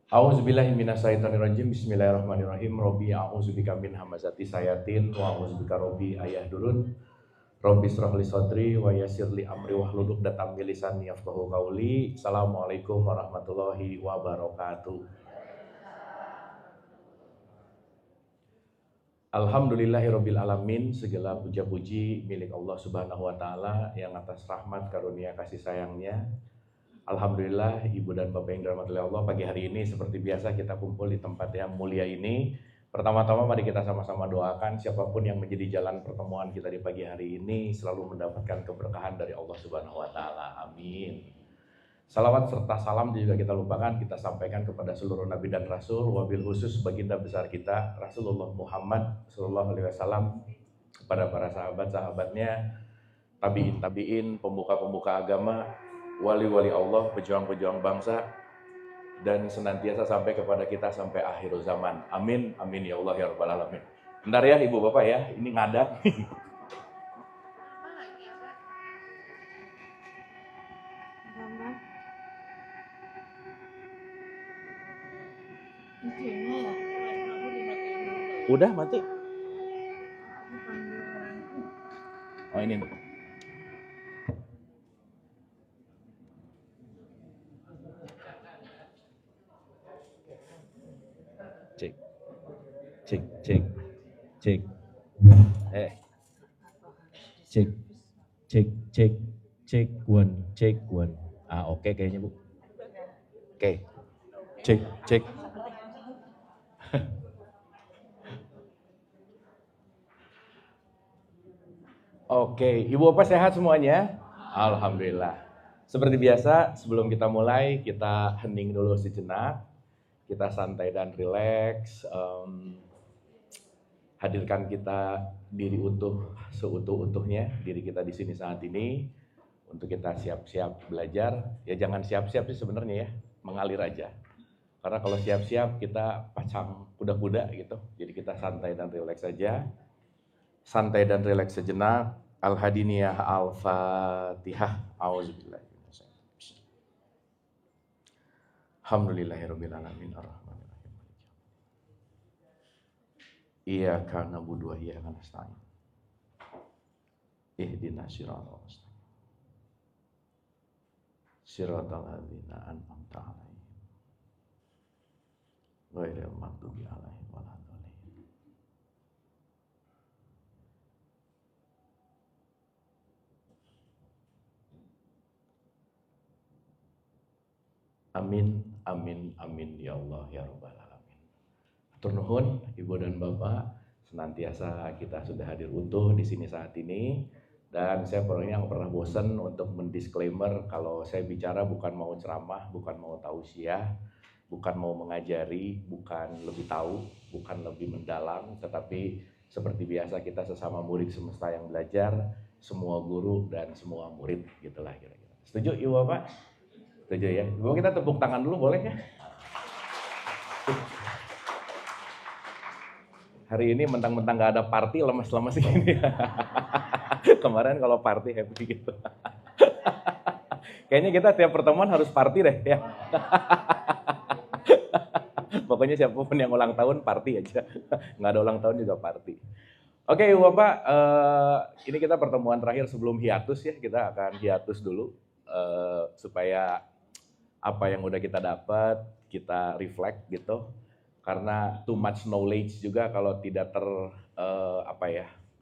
A'udzubillahi minasyaitonirrajim. Bismillahirrahmanirrahim. Robbi a'udzubika min hamazati sayatin wa a'udzubika robbi ayahdurun. Robbi shrah li sadri wa yassir li amri wahlul 'uqdatam min lisani yafqahu qawli. Assalamualaikum warahmatullahi wabarakatuh. Alhamdulillahirabbil alamin. Segala puja-puji milik Allah Subhanahu wa taala yang atas rahmat karunia kasih sayangnya. Alhamdulillah, Ibu dan Bapak yang dirahmati oleh Allah, pagi hari ini seperti biasa kita kumpul di tempat yang mulia ini. Pertama-tama mari kita sama-sama doakan siapapun yang menjadi jalan pertemuan kita di pagi hari ini selalu mendapatkan keberkahan dari Allah Subhanahu wa taala. Amin. Salawat serta salam juga kita lupakan, kita sampaikan kepada seluruh nabi dan rasul, wabil khusus baginda besar kita Rasulullah Muhammad sallallahu alaihi wasallam, kepada para sahabat-sahabatnya, tabiin, pemuka-pemuka agama, wali-wali Allah, pejuang-pejuang bangsa, dan senantiasa sampai kepada kita sampai akhir zaman. Amin, amin ya Allah ya rabbal alamin. Bentar ya ibu bapak ya, ini ngadak. Udah mati. Oh ini nih. Cek. Cek. Cek. Cek. Cek. Cek. Cek. Cek one. Cek one. Oke kayaknya Bu. Oke. Cek. Cek. Oke, Ibu Bapak sehat semuanya? Alhamdulillah. Seperti biasa, sebelum kita mulai, kita hening dulu sejenak. Kita santai dan rileks. Hadirkan kita diri utuh, seutuh-utuhnya, diri kita di sini saat ini. Untuk kita siap-siap belajar. Ya jangan siap-siap sih sebenarnya ya, mengalir aja. Karena kalau siap-siap kita pasang kuda-kuda gitu. Jadi kita santai dan rileks saja. Santai dan rileks sejenak. Al-Hadiniyah Al-Fatihah. Auzubillah. Alhamdulillahirabbil alamin arrahmanirrahim. Iyyaka na'budu wa iyyaka nasta'in. Ihdinas siratal mustaqim. Siratal ladzina an'amta 'alaihim. Ghairil maghdubi 'alaihim waladdallin. Amin, amin, amin ya Allah ya rabbal alamin. Hatur nuhun Ibu dan Bapak, senantiasa kita sudah hadir utuh di sini saat ini. Dan saya pokoknya nggak pernah bosan untuk mendisklaimer kalau saya bicara bukan mau ceramah, bukan mau tausiah, bukan mau mengajari, bukan lebih tahu, bukan lebih mendalam, tetapi seperti biasa kita sesama murid semesta yang belajar, semua guru dan semua murid, gitulah kira-kira. Setuju Ibu Bapak? Setuju ya? Ibu kita tepuk tangan dulu boleh ya? Hari ini mentang-mentang gak ada party, lemes-lemes gini. Kemarin kalau party happy gitu. Kayaknya kita tiap pertemuan harus party deh ya. Pokoknya siapapun yang ulang tahun party aja. Nggak ada ulang tahun juga party. Oke Ibu Bapak, ini kita pertemuan terakhir sebelum hiatus ya. Kita akan hiatus dulu supaya apa yang udah kita dapat kita reflect gitu. Karena too much knowledge juga kalau tidak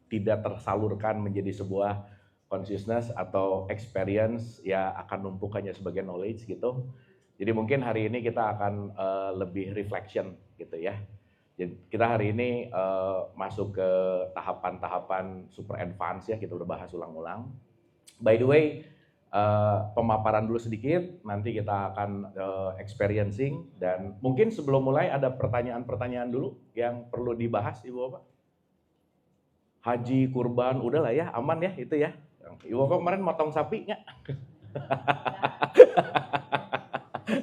tidak tersalurkan menjadi sebuah consciousness atau experience ya akan numpuk hanya sebagai knowledge gitu. Jadi mungkin hari ini kita akan lebih reflection gitu ya. Jadi kita hari ini masuk ke tahapan-tahapan super advance ya, kita udah bahas ulang-ulang. By the way, pemaparan dulu sedikit, nanti kita akan experiencing, dan mungkin sebelum mulai ada pertanyaan-pertanyaan dulu yang perlu dibahas Ibu Bapak. Haji, kurban, udahlah ya, aman ya itu ya. Ibu Bapak kemarin motong sapi nggak?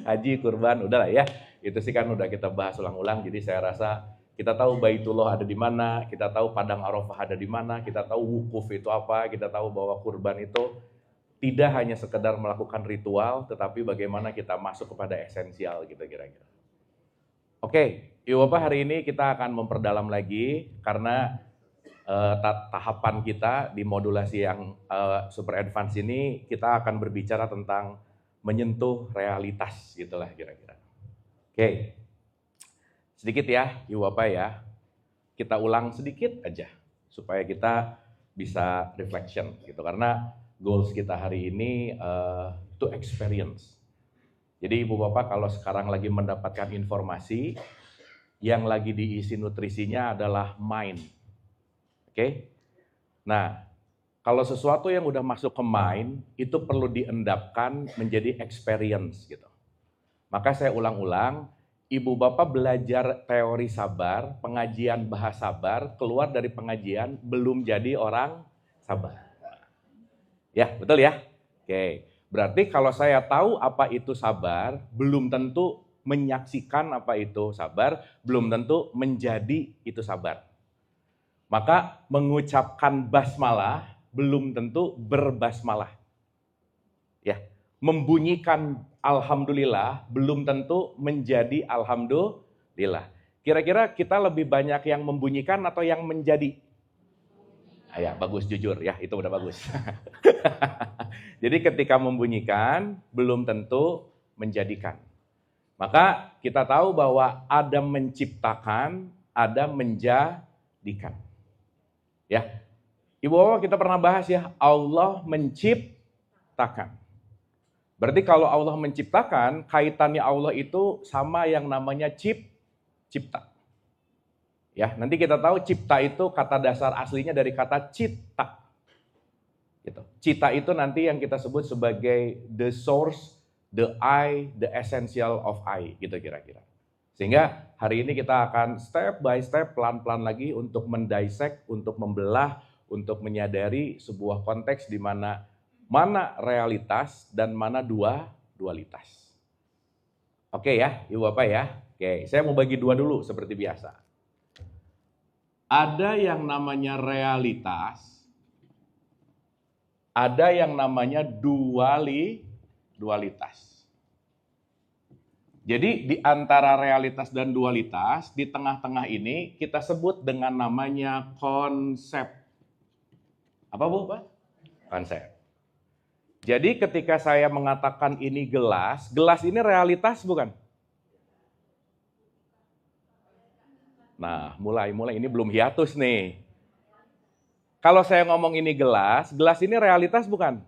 Haji, kurban, udahlah ya. Itu sih kan udah kita bahas ulang-ulang, jadi saya rasa kita tahu Baitullah ada di mana, kita tahu Padang Arafah ada di mana, kita tahu wukuf itu apa, kita tahu bahwa kurban itu tidak hanya sekedar melakukan ritual, tetapi bagaimana kita masuk kepada esensial gitu kira-kira. Oke, Ibu Bapak, hari ini kita akan memperdalam lagi karena tahapan kita di modulasi yang super advance ini kita akan berbicara tentang menyentuh realitas gitulah kira-kira. Oke, sedikit ya Ibu Bapak ya, kita ulang sedikit aja supaya kita bisa reflection gitu, karena goals kita hari ini to experience. Jadi Ibu Bapak kalau sekarang lagi mendapatkan informasi yang lagi diisi nutrisinya adalah mind. Oke? Nah, kalau sesuatu yang udah masuk ke mind, itu perlu diendapkan menjadi experience gitu. Maka saya ulang-ulang, Ibu Bapak belajar teori sabar, pengajian bahasa sabar, keluar dari pengajian belum jadi orang sabar. Ya, betul ya? Oke, berarti kalau saya tahu apa itu sabar, belum tentu menyaksikan apa itu sabar, belum tentu menjadi itu sabar. Maka mengucapkan basmalah belum tentu berbasmalah. Ya, membunyikan alhamdulillah belum tentu menjadi alhamdulillah. Kira-kira kita lebih banyak yang membunyikan atau yang menjadi? Ya, bagus, jujur ya, itu udah bagus. Jadi ketika membunyikan belum tentu menjadikan. Maka kita tahu bahwa ada menciptakan, ada menjadikan. Ya, Ibu Bapak kita pernah bahas ya, Allah menciptakan. Berarti kalau Allah menciptakan, kaitannya Allah itu sama yang namanya cipta. Ya, nanti kita tahu cipta itu kata dasar aslinya dari kata cita. Gitu. Cita itu nanti yang kita sebut sebagai the source, the I, the essential of I, gitu kira-kira. Sehingga hari ini kita akan step by step, pelan-pelan lagi untuk mendissect, untuk membelah, untuk menyadari sebuah konteks di mana realitas dan mana dualitas. Oke ya, Ibu Bapak ya. Oke, saya mau bagi dua dulu seperti biasa. Ada yang namanya realitas, ada yang namanya dualitas. Jadi di antara realitas dan dualitas, di tengah-tengah ini kita sebut dengan namanya konsep. Apa Bu, Pak? Konsep. Jadi ketika saya mengatakan ini gelas ini realitas bukan? Nah, mulai ini belum hiatus nih. Kalau saya ngomong ini gelas ini realitas bukan?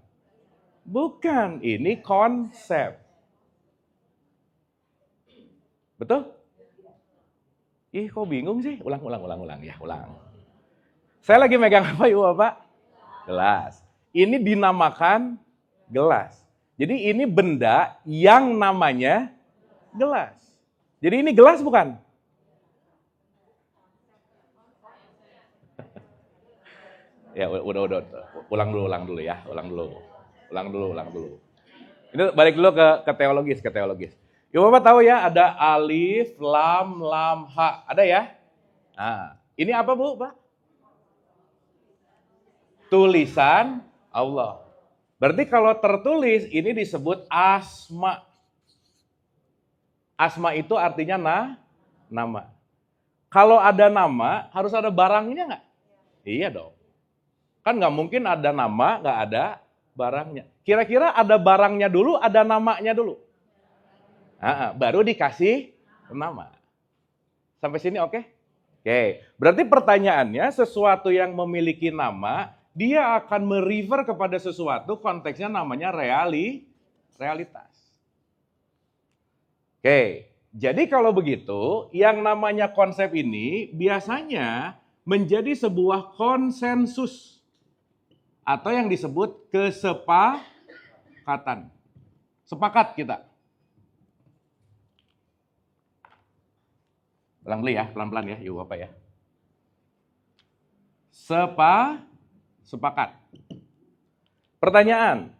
Bukan, ini konsep. Betul? Ih, kok bingung sih? Ulang ya, ulang. Saya lagi megang apa Ibu Bapak? Gelas. Ini dinamakan gelas. Jadi ini benda yang namanya gelas. Jadi ini gelas bukan? Ya udah. Ulang dulu ya, ulang dulu. Ini balik dulu ke teologis. Ya Bapak tahu ya, ada alif, lam, ha. Ada ya? Nah, ini apa Bu, Pak? Tulisan Allah. Berarti kalau tertulis, ini disebut asma. Asma itu artinya nama. Kalau ada nama, harus ada barangnya nggak? Iya dong. Kan nggak mungkin ada nama, nggak ada barangnya. Kira-kira ada barangnya dulu, ada namanya dulu? Baru dikasih nama. Sampai sini oke? Oke, berarti pertanyaannya sesuatu yang memiliki nama, dia akan merefer kepada sesuatu, konteksnya namanya realitas. Oke, jadi kalau begitu, yang namanya konsep ini biasanya menjadi sebuah konsensus atau yang disebut kesepakatan. Sepakat kita. Ulang dulu ya, pelan-pelan ya, Ibu Bapak ya. Sepakat. Pertanyaan,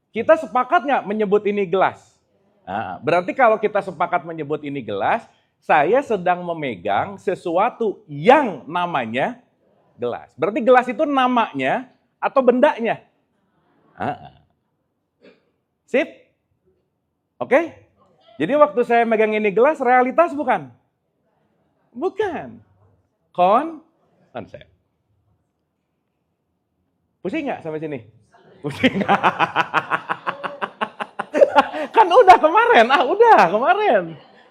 kita sepakat nggak menyebut ini gelas? Nah, berarti kalau kita sepakat menyebut ini gelas, saya sedang memegang sesuatu yang namanya gelas. Berarti gelas itu namanya atau bendanya? Sip? Oke? Jadi waktu saya megang ini gelas, realitas bukan? Bukan. Konsep. Pusing nggak sampai sini? Pusing. Kan udah kemarin, kemarin.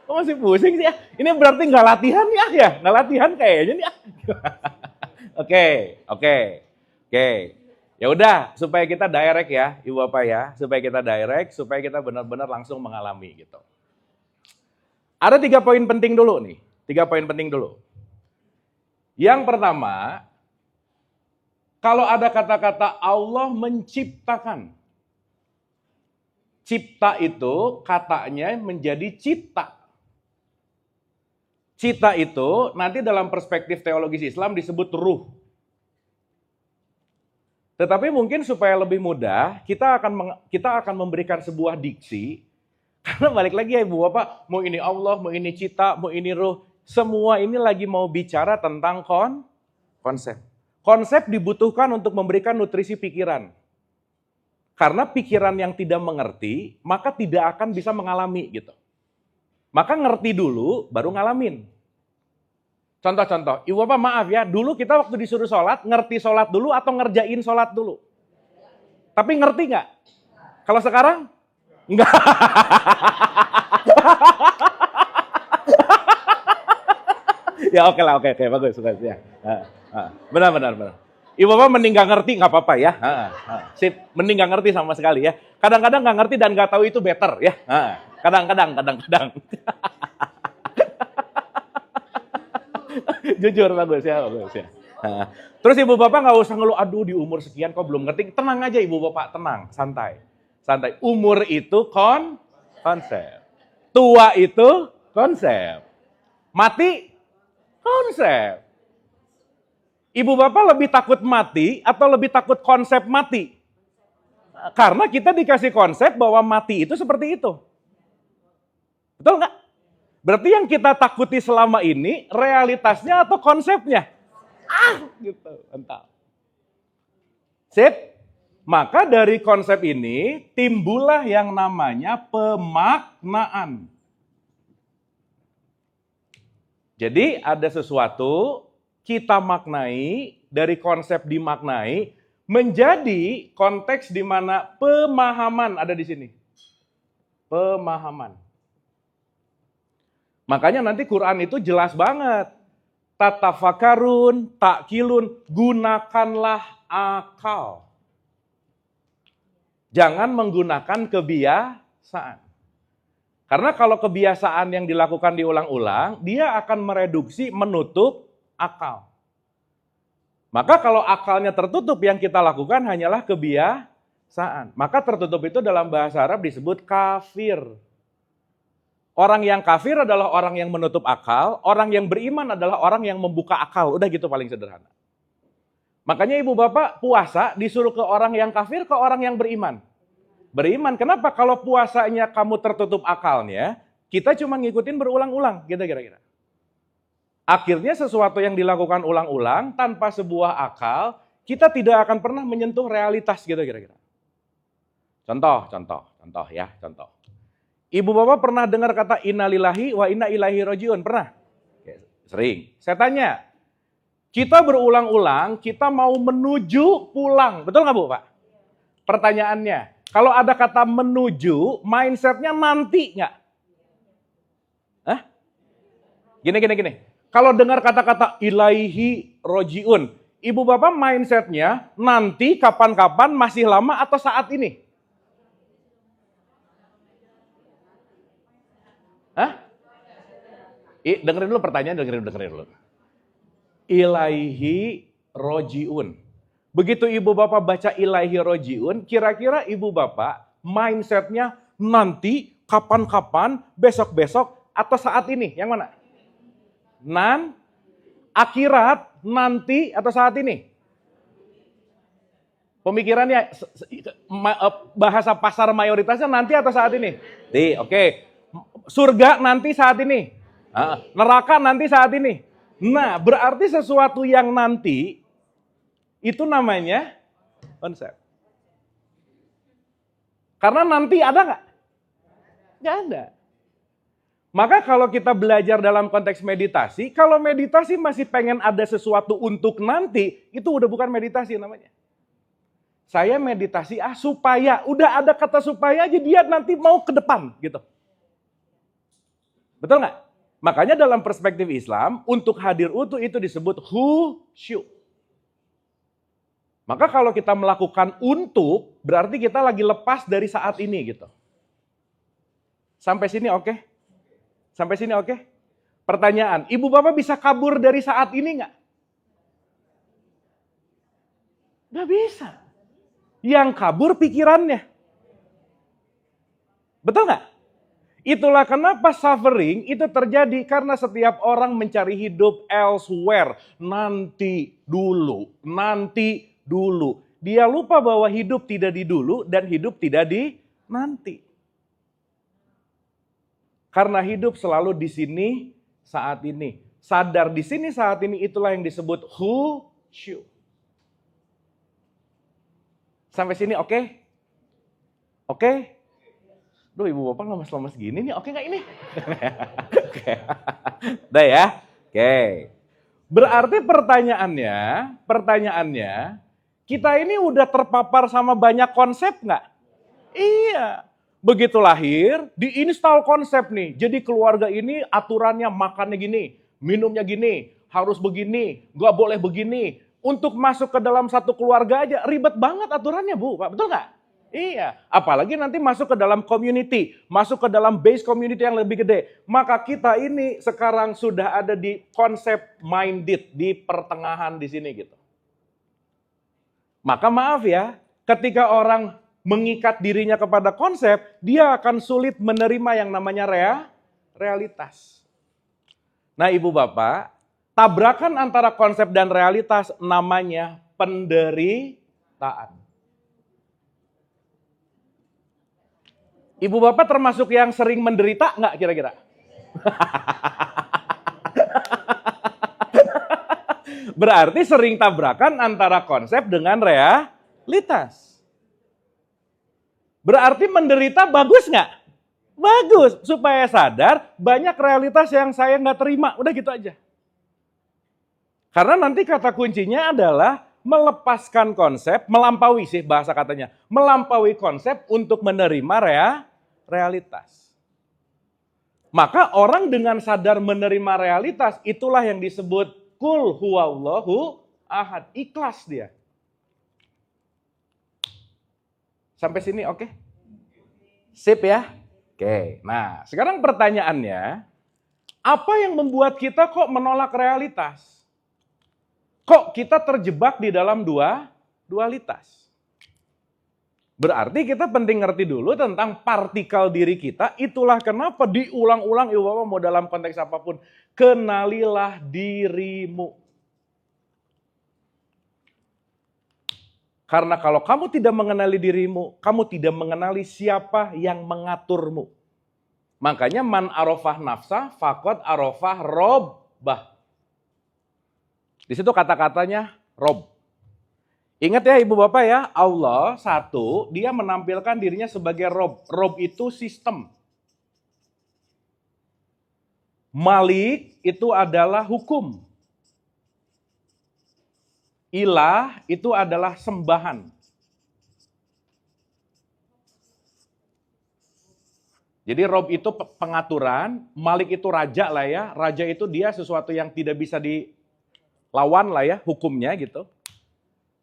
Kok masih pusing sih ya? Ini berarti nggak latihan ya? Nggak latihan kayaknya nih. Oke. Ya udah, supaya kita direct ya, Ibu Bapak ya, supaya kita direct, supaya kita benar-benar langsung mengalami gitu. Ada 3 poin penting dulu nih, 3 poin penting dulu. Yang pertama, kalau ada kata-kata Allah menciptakan. Cipta itu katanya menjadi cita. Cita itu nanti dalam perspektif teologis Islam disebut ruh. Tetapi mungkin supaya lebih mudah, kita akan memberikan sebuah diksi. Karena balik lagi ya Ibu Bapak, mau ini Allah, mau ini cita, mau ini ruh. Semua ini lagi mau bicara tentang konsep. Konsep dibutuhkan untuk memberikan nutrisi pikiran. Karena pikiran yang tidak mengerti, maka tidak akan bisa mengalami gitu. Maka ngerti dulu, baru ngalamin. Contoh-contoh, Ibu Bapak maaf ya, dulu kita waktu disuruh sholat, ngerti sholat dulu atau ngerjain sholat dulu? Tapi ngerti nggak? Kalau sekarang? Enggak. Ya oke, bagus ya. Benar. Ibu Bapak mending nggak ngerti nggak apa-apa ya. Sip, mending nggak ngerti sama sekali ya. Kadang-kadang nggak ngerti dan nggak tahu itu better ya. Kadang-kadang. Jujur bagus ya. Terus Ibu Bapak nggak usah ngeluh, aduh di umur sekian kok belum ngerti. Tenang aja Ibu Bapak, tenang, santai. Umur itu konsep. Tua itu konsep. Mati konsep. Ibu Bapak lebih takut mati atau lebih takut konsep mati? Karena kita dikasih konsep bahwa mati itu seperti itu. Betul nggak? Berarti yang kita takuti selama ini realitasnya atau konsepnya? Gitu, entah. Sip? Maka dari konsep ini timbullah yang namanya pemaknaan. Jadi ada sesuatu kita maknai, dari konsep dimaknai, menjadi konteks di mana pemahaman ada di sini. Pemahaman. Makanya nanti Quran itu jelas banget. Tatafakarun, takkilun, gunakanlah akal. Jangan menggunakan kebiasaan. Karena kalau kebiasaan yang dilakukan diulang-ulang, dia akan mereduksi, menutup akal. Maka kalau akalnya tertutup, yang kita lakukan hanyalah kebiasaan. Maka tertutup itu dalam bahasa Arab disebut kafir. Orang yang kafir adalah orang yang menutup akal, orang yang beriman adalah orang yang membuka akal. Udah gitu paling sederhana. Makanya Ibu Bapak puasa disuruh ke orang yang kafir, ke orang yang beriman. Beriman, kenapa? Kalau puasanya kamu tertutup akalnya, kita cuma ngikutin berulang-ulang, gitu kira-kira. Akhirnya sesuatu yang dilakukan ulang-ulang tanpa sebuah akal, kita tidak akan pernah menyentuh realitas, gitu kira-kira. Contoh. Ibu Bapak pernah dengar kata innalillahi wa inna ilaihi rajiun? Pernah? Sering. Saya tanya, kita berulang-ulang, kita mau menuju pulang, betul nggak Bu Pak? Pertanyaannya, kalau ada kata menuju, mindsetnya nanti nggak? Hah? Gini. Kalau dengar kata-kata ilaihi rojiun, Ibu Bapak mindsetnya nanti, kapan-kapan, masih lama atau saat ini? Hah? Dengerin dulu pertanyaan, dengerin dulu. Ilaihi rojiun. Begitu Ibu Bapak baca ilaihi rojiun, kira-kira Ibu Bapak mindsetnya nanti, kapan-kapan, besok-besok, atau saat ini? Yang mana? Akhirat, nanti, atau saat ini? Pemikirannya, bahasa pasar mayoritasnya nanti atau saat ini? Oke. Surga nanti saat ini. Neraka nanti saat ini. Nah, berarti sesuatu yang nanti, itu namanya konsep. Karena nanti ada nggak? Nggak ada. Maka kalau kita belajar dalam konteks meditasi, kalau meditasi masih pengen ada sesuatu untuk nanti, itu udah bukan meditasi namanya. Saya meditasi supaya, udah ada kata supaya aja dia nanti mau ke depan gitu. Betul nggak? Makanya dalam perspektif Islam, untuk hadir utuh itu disebut khusyuk. Maka kalau kita melakukan untuk, berarti kita lagi lepas dari saat ini gitu. Sampai sini oke? Sampai sini oke? Pertanyaan, ibu bapak bisa kabur dari saat ini nggak? Nggak bisa. Yang kabur pikirannya. Betul nggak? Itulah kenapa suffering itu terjadi karena setiap orang mencari hidup elsewhere. Nanti dulu. Dia lupa bahwa hidup tidak di dulu dan hidup tidak di nanti. Karena hidup selalu di sini saat ini. Sadar di sini saat ini, itulah yang disebut khusyuk. Sampai sini oke? Oke? Duh, ibu bapak lemas-lemas gini nih, oke nggak ini? Oke. Udah ya? Oke. Berarti pertanyaannya, kita ini udah terpapar sama banyak konsep nggak? Iya. Begitu lahir, diinstal konsep nih. Jadi keluarga ini aturannya makannya gini, minumnya gini, harus begini, nggak boleh begini. Untuk masuk ke dalam satu keluarga aja ribet banget aturannya, Bu. Pak, betul nggak? Iya. Apalagi nanti masuk ke dalam community, masuk ke dalam base community yang lebih gede. Maka kita ini sekarang sudah ada di konsep minded, di pertengahan di sini gitu. Maka maaf ya, ketika orang mengikat dirinya kepada konsep, dia akan sulit menerima yang namanya realitas. Nah, ibu bapak, tabrakan antara konsep dan realitas namanya penderitaan. Ibu bapak termasuk yang sering menderita nggak kira-kira? Berarti sering tabrakan antara konsep dengan realitas. Berarti menderita bagus nggak? Bagus, supaya sadar banyak realitas yang saya nggak terima. Udah gitu aja. Karena nanti kata kuncinya adalah melepaskan konsep, melampaui sih bahasa katanya. Melampaui konsep untuk menerima realitas. Maka orang dengan sadar menerima realitas, itulah yang disebut Qul huwallahu ahad. Ikhlas dia. Sampai sini oke? Sip ya? Oke, nah sekarang pertanyaannya, apa yang membuat kita kok menolak realitas? Kok kita terjebak di dalam dualitas? Berarti kita penting ngerti dulu tentang partikel diri kita, itulah kenapa diulang-ulang, ibu bapak mau dalam konteks apapun, kenalilah dirimu. Karena kalau kamu tidak mengenali dirimu, kamu tidak mengenali siapa yang mengaturmu. Makanya man arafah nafsah faqad arafah robbah. Di situ kata-katanya rob. Ingat ya ibu bapak ya, Allah satu, dia menampilkan dirinya sebagai rob. Rob itu sistem. Malik itu adalah hukum. Ilah itu adalah sembahan. Jadi Rob itu pengaturan, Malik itu raja lah ya. Raja itu dia sesuatu yang tidak bisa dilawan lah ya, hukumnya gitu.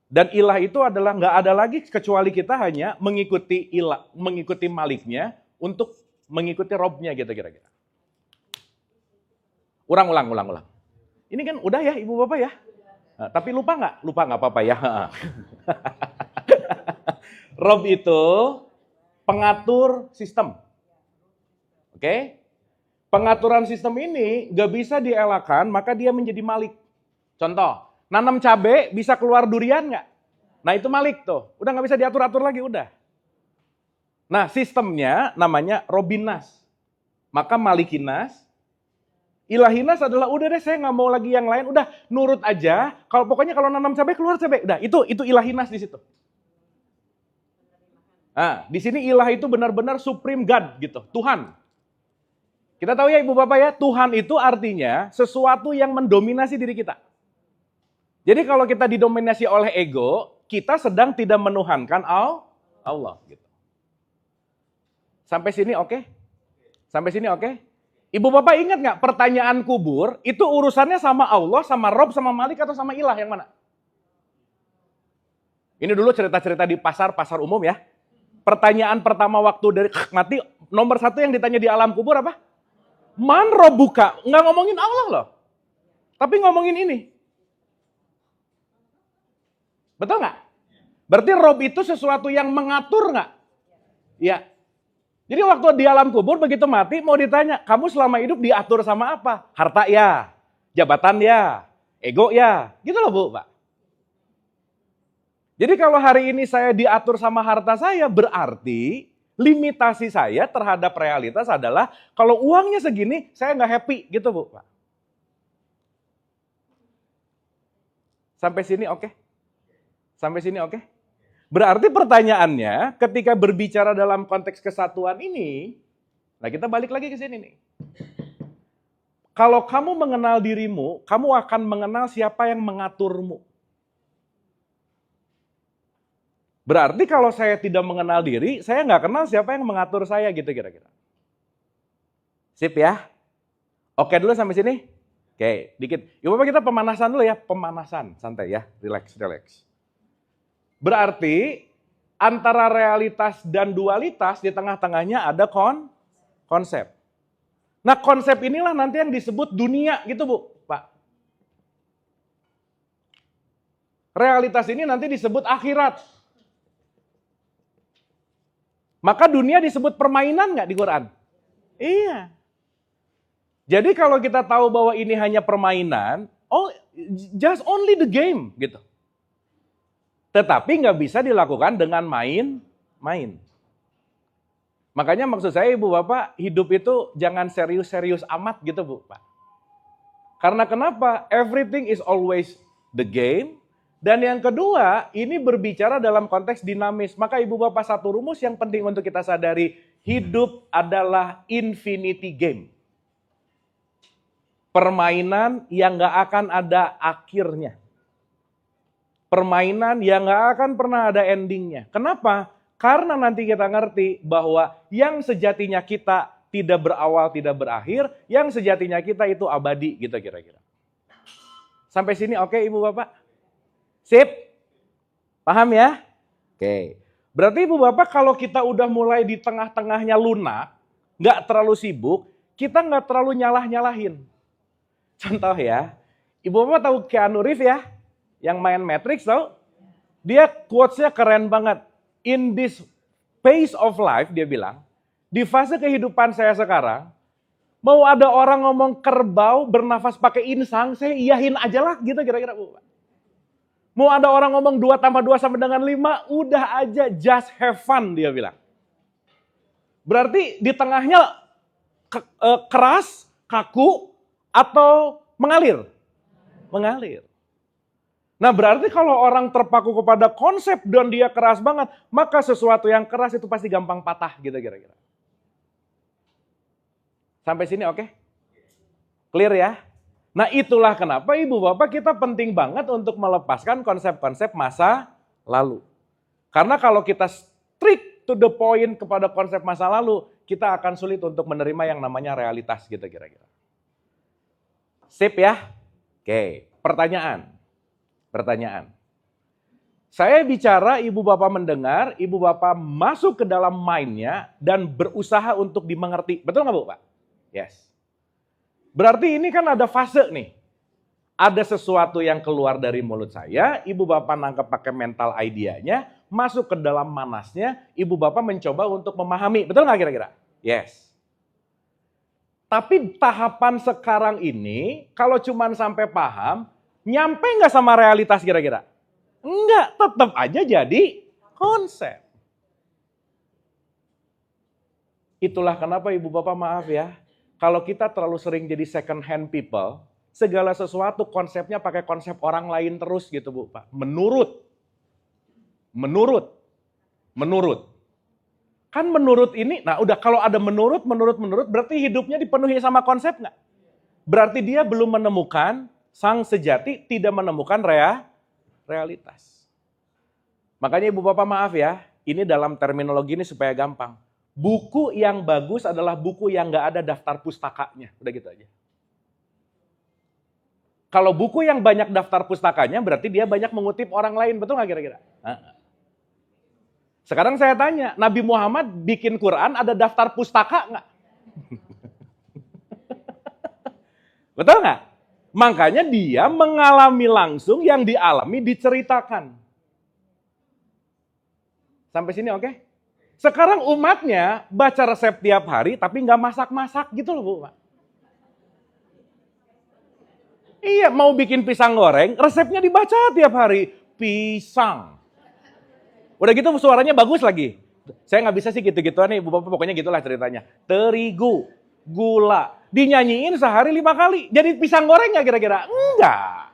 Dan ilah itu adalah nggak ada lagi kecuali kita hanya mengikuti ilah, mengikuti Maliknya untuk mengikuti Robnya gitu kira-kira. Ulang. Ini kan udah ya ibu bapak ya. Nah, tapi lupa nggak apa-apa ya. Rob itu pengatur sistem. Oke? Pengaturan sistem ini nggak bisa dielakkan, maka dia menjadi Malik. Contoh, nanam cabai bisa keluar durian nggak? Nah itu Malik tuh, udah nggak bisa diatur-atur lagi, udah. Nah sistemnya namanya Robinas. Maka Malikinas, Ilahinas adalah udah deh saya nggak mau lagi yang lain, udah nurut aja. Kalau pokoknya kalau nanam cabai keluar cabai, udah itu Ilahinas di situ. Nah, di sini ilah itu benar-benar supreme God gitu, Tuhan. Kita tahu ya Ibu Bapak ya, Tuhan itu artinya sesuatu yang mendominasi diri kita. Jadi kalau kita didominasi oleh ego, kita sedang tidak menuhankan Allah. Gitu. Sampai sini oke? Sampai sini oke? Ibu Bapak ingat nggak pertanyaan kubur itu urusannya sama Allah, sama Rob, sama Malik atau sama Ilah yang mana? Ini dulu cerita-cerita di pasar umum ya. Pertanyaan pertama waktu dari mati, nomor satu yang ditanya di alam kubur apa? Man Robuka, nggak ngomongin Allah loh. Tapi ngomongin ini. Betul nggak? Berarti Rob itu sesuatu yang mengatur nggak? Ya. Jadi waktu di alam kubur begitu mati mau ditanya, kamu selama hidup diatur sama apa? Harta ya, jabatan ya, ego ya, gitu loh Bu, Pak. Jadi kalau hari ini saya diatur sama harta saya, berarti limitasi saya terhadap realitas adalah kalau uangnya segini, saya nggak happy, gitu Bu, Pak. Sampai sini oke? Sampai sini oke? Berarti pertanyaannya, ketika berbicara dalam konteks kesatuan ini, nah kita balik lagi ke sini nih. Kalau kamu mengenal dirimu, kamu akan mengenal siapa yang mengaturmu. Berarti kalau saya tidak mengenal diri, saya nggak kenal siapa yang mengatur saya gitu kira-kira. Sip ya? Oke dulu sampai sini? Oke, dikit. Yuk Bapak kita pemanasan dulu ya, pemanasan. Santai ya, relax. Berarti antara realitas dan dualitas di tengah-tengahnya ada konsep. Nah konsep inilah nanti yang disebut dunia gitu Bu, Pak. Realitas ini nanti disebut akhirat. Maka dunia disebut permainan nggak di Quran? Iya. Jadi kalau kita tahu bahwa ini hanya permainan, just only the game gitu. Tetapi nggak bisa dilakukan dengan main. Makanya maksud saya Ibu Bapak, hidup itu jangan serius-serius amat gitu Bu, Pak. Karena kenapa? Everything is always the game. Dan yang kedua, ini berbicara dalam konteks dinamis. Maka Ibu Bapak satu rumus yang penting untuk kita sadari, hidup adalah infinity game. Permainan yang nggak akan ada akhirnya. Permainan yang gak akan pernah ada endingnya. Kenapa? Karena nanti kita ngerti bahwa yang sejatinya kita tidak berawal, tidak berakhir, yang sejatinya kita itu abadi gitu kira-kira. Sampai sini oke Ibu Bapak? Sip? Paham ya? Oke. Berarti Ibu Bapak kalau kita udah mulai di tengah-tengahnya lunak, gak terlalu sibuk, kita gak terlalu nyalah-nyalahin. Contoh ya, Ibu Bapak tahu Keanu Reeves ya? Yang main Matrix tahu? Dia quotes-nya keren banget. In this phase of life, dia bilang, di fase kehidupan saya sekarang, mau ada orang ngomong kerbau bernafas pakai insang, saya iyahin aja lah gitu kira-kira Bu. Mau ada orang ngomong 2 tambah 2 sama dengan 5, udah aja just have fun dia bilang. Berarti di tengahnya keras, kaku, atau mengalir? Mengalir. Nah berarti kalau orang terpaku kepada konsep dan dia keras banget, maka sesuatu yang keras itu pasti gampang patah gitu kira-kira. Sampai sini oke? Clear ya? Nah itulah kenapa Ibu Bapak kita penting banget untuk melepaskan konsep-konsep masa lalu. Karena kalau kita strict to the point kepada konsep masa lalu, kita akan sulit untuk menerima yang namanya realitas gitu kira-kira. Sip ya? Oke, pertanyaan. Saya bicara, Ibu Bapak mendengar, Ibu Bapak masuk ke dalam mind-nya dan berusaha untuk dimengerti. Betul nggak Bu Pak? Yes. Berarti ini kan ada fase nih. Ada sesuatu yang keluar dari mulut saya, Ibu Bapak nangkep pakai mental idea-nya, masuk ke dalam manasnya, Ibu Bapak mencoba untuk memahami. Betul nggak kira-kira? Yes. Tapi tahapan sekarang ini, kalau cuma sampai paham, nyampe nggak sama realitas kira-kira? Enggak, tetap aja jadi konsep. Itulah kenapa Ibu Bapak maaf ya, kalau kita terlalu sering jadi second hand people, segala sesuatu konsepnya pakai konsep orang lain terus gitu Bu Pak. Menurut. Kan menurut ini, nah udah kalau ada menurut, berarti hidupnya dipenuhi sama konsep nggak? Berarti dia belum menemukan, sang sejati tidak menemukan realitas. Makanya ibu bapak maaf ya, ini dalam terminologi ini supaya gampang. Buku yang bagus adalah buku yang nggak ada daftar pustakanya, udah gitu aja. Kalau buku yang banyak daftar pustakanya berarti dia banyak mengutip orang lain, betul nggak kira-kira? Sekarang saya tanya, Nabi Muhammad bikin Quran ada daftar pustaka nggak? Betul nggak? Makanya dia mengalami langsung yang dialami diceritakan. Sampai sini oke? Sekarang umatnya baca resep tiap hari tapi nggak masak-masak gitu loh Bu. Iya, mau bikin pisang goreng, resepnya dibaca tiap hari. Pisang. Udah gitu suaranya bagus lagi. Saya nggak bisa sih gitu-gituan nih, Bu Bapak, pokoknya gitulah ceritanya. Terigu, gula, dinyanyiin sehari 5 kali. Jadi pisang goreng nggak kira-kira? Enggak.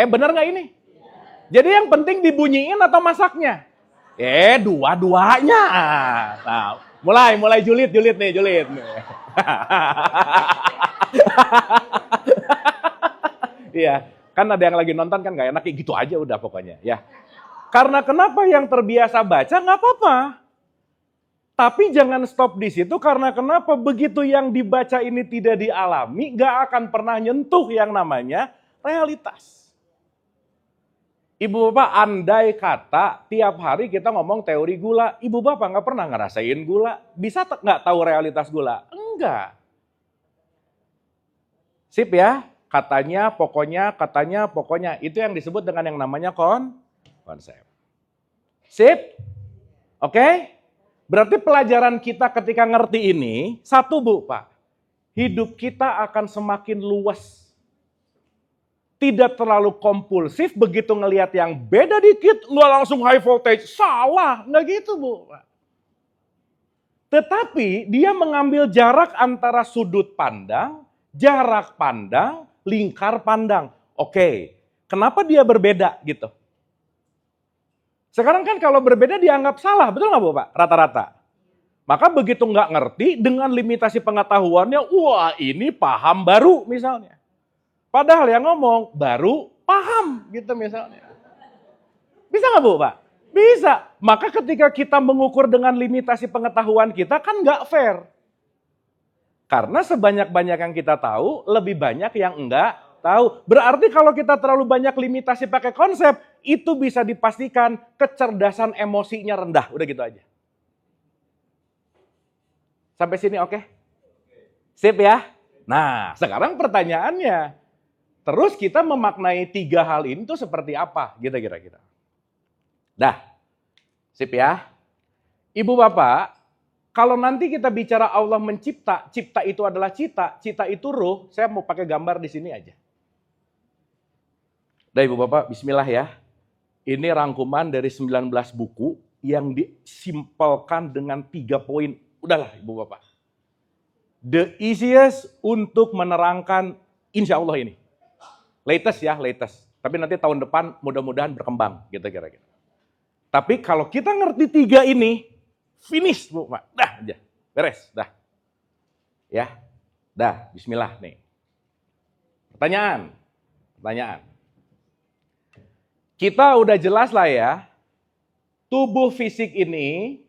Bener nggak ini? Jadi yang penting dibunyiin atau masaknya? Dua-duanya. Nah, mulai julid nih. Iya, kan ada yang lagi nonton kan nggak enak, kayak gitu aja udah pokoknya ya. Karena kenapa yang terbiasa baca nggak apa-apa. Tapi jangan stop di situ karena kenapa begitu yang dibaca ini tidak dialami, nggak akan pernah nyentuh yang namanya realitas. Ibu bapak andai kata tiap hari kita ngomong teori gula, ibu bapak nggak pernah ngerasain gula, bisa nggak tahu realitas gula? Enggak. Sip ya, katanya, pokoknya. Itu yang disebut dengan yang namanya konsep. Sip? Oke? Berarti pelajaran kita ketika ngerti ini, satu Bu, Pak. Hidup kita akan semakin luas. Tidak terlalu kompulsif, begitu ngelihat yang beda dikit, nggak langsung high voltage. Salah, nggak gitu Bu, Pak. Tetapi dia mengambil jarak antara sudut pandang, jarak pandang, lingkar pandang. Oke, kenapa dia berbeda gitu? Sekarang kan kalau berbeda dianggap salah, betul nggak Bu Pak? Rata-rata. Maka begitu nggak ngerti dengan limitasi pengetahuannya, wah ini paham baru misalnya. Padahal yang ngomong baru paham gitu misalnya. Bisa nggak Bu Pak? Bisa. Maka ketika kita mengukur dengan limitasi pengetahuan kita kan nggak fair. Karena sebanyak-banyak yang kita tahu, lebih banyak yang enggak tahu. Berarti kalau kita terlalu banyak limitasi pakai konsep, itu bisa dipastikan kecerdasan emosinya rendah. Udah gitu aja. Sampai sini oke? Sip ya? Nah, sekarang pertanyaannya, terus kita memaknai 3 hal ini tuh seperti apa? Gitu kira-kira. Dah, sip ya? Ibu bapak, kalau nanti kita bicara Allah mencipta, cipta itu adalah cita, cita itu ruh, saya mau pakai gambar di sini aja. Dah Ibu Bapak, bismillah ya. Ini rangkuman dari 19 buku yang disimpelkan dengan 3 poin. Udahlah Ibu Bapak. The easiest untuk menerangkan insya Allah ini. Latest ya, latest. Tapi nanti tahun depan mudah-mudahan berkembang gitu kira-kira. Tapi kalau kita ngerti 3 ini, finish Bu Pak. Dah aja. Beres, dah. Ya. Dah, bismillah nih. Pertanyaan. Kita udah jelas lah ya. Tubuh fisik ini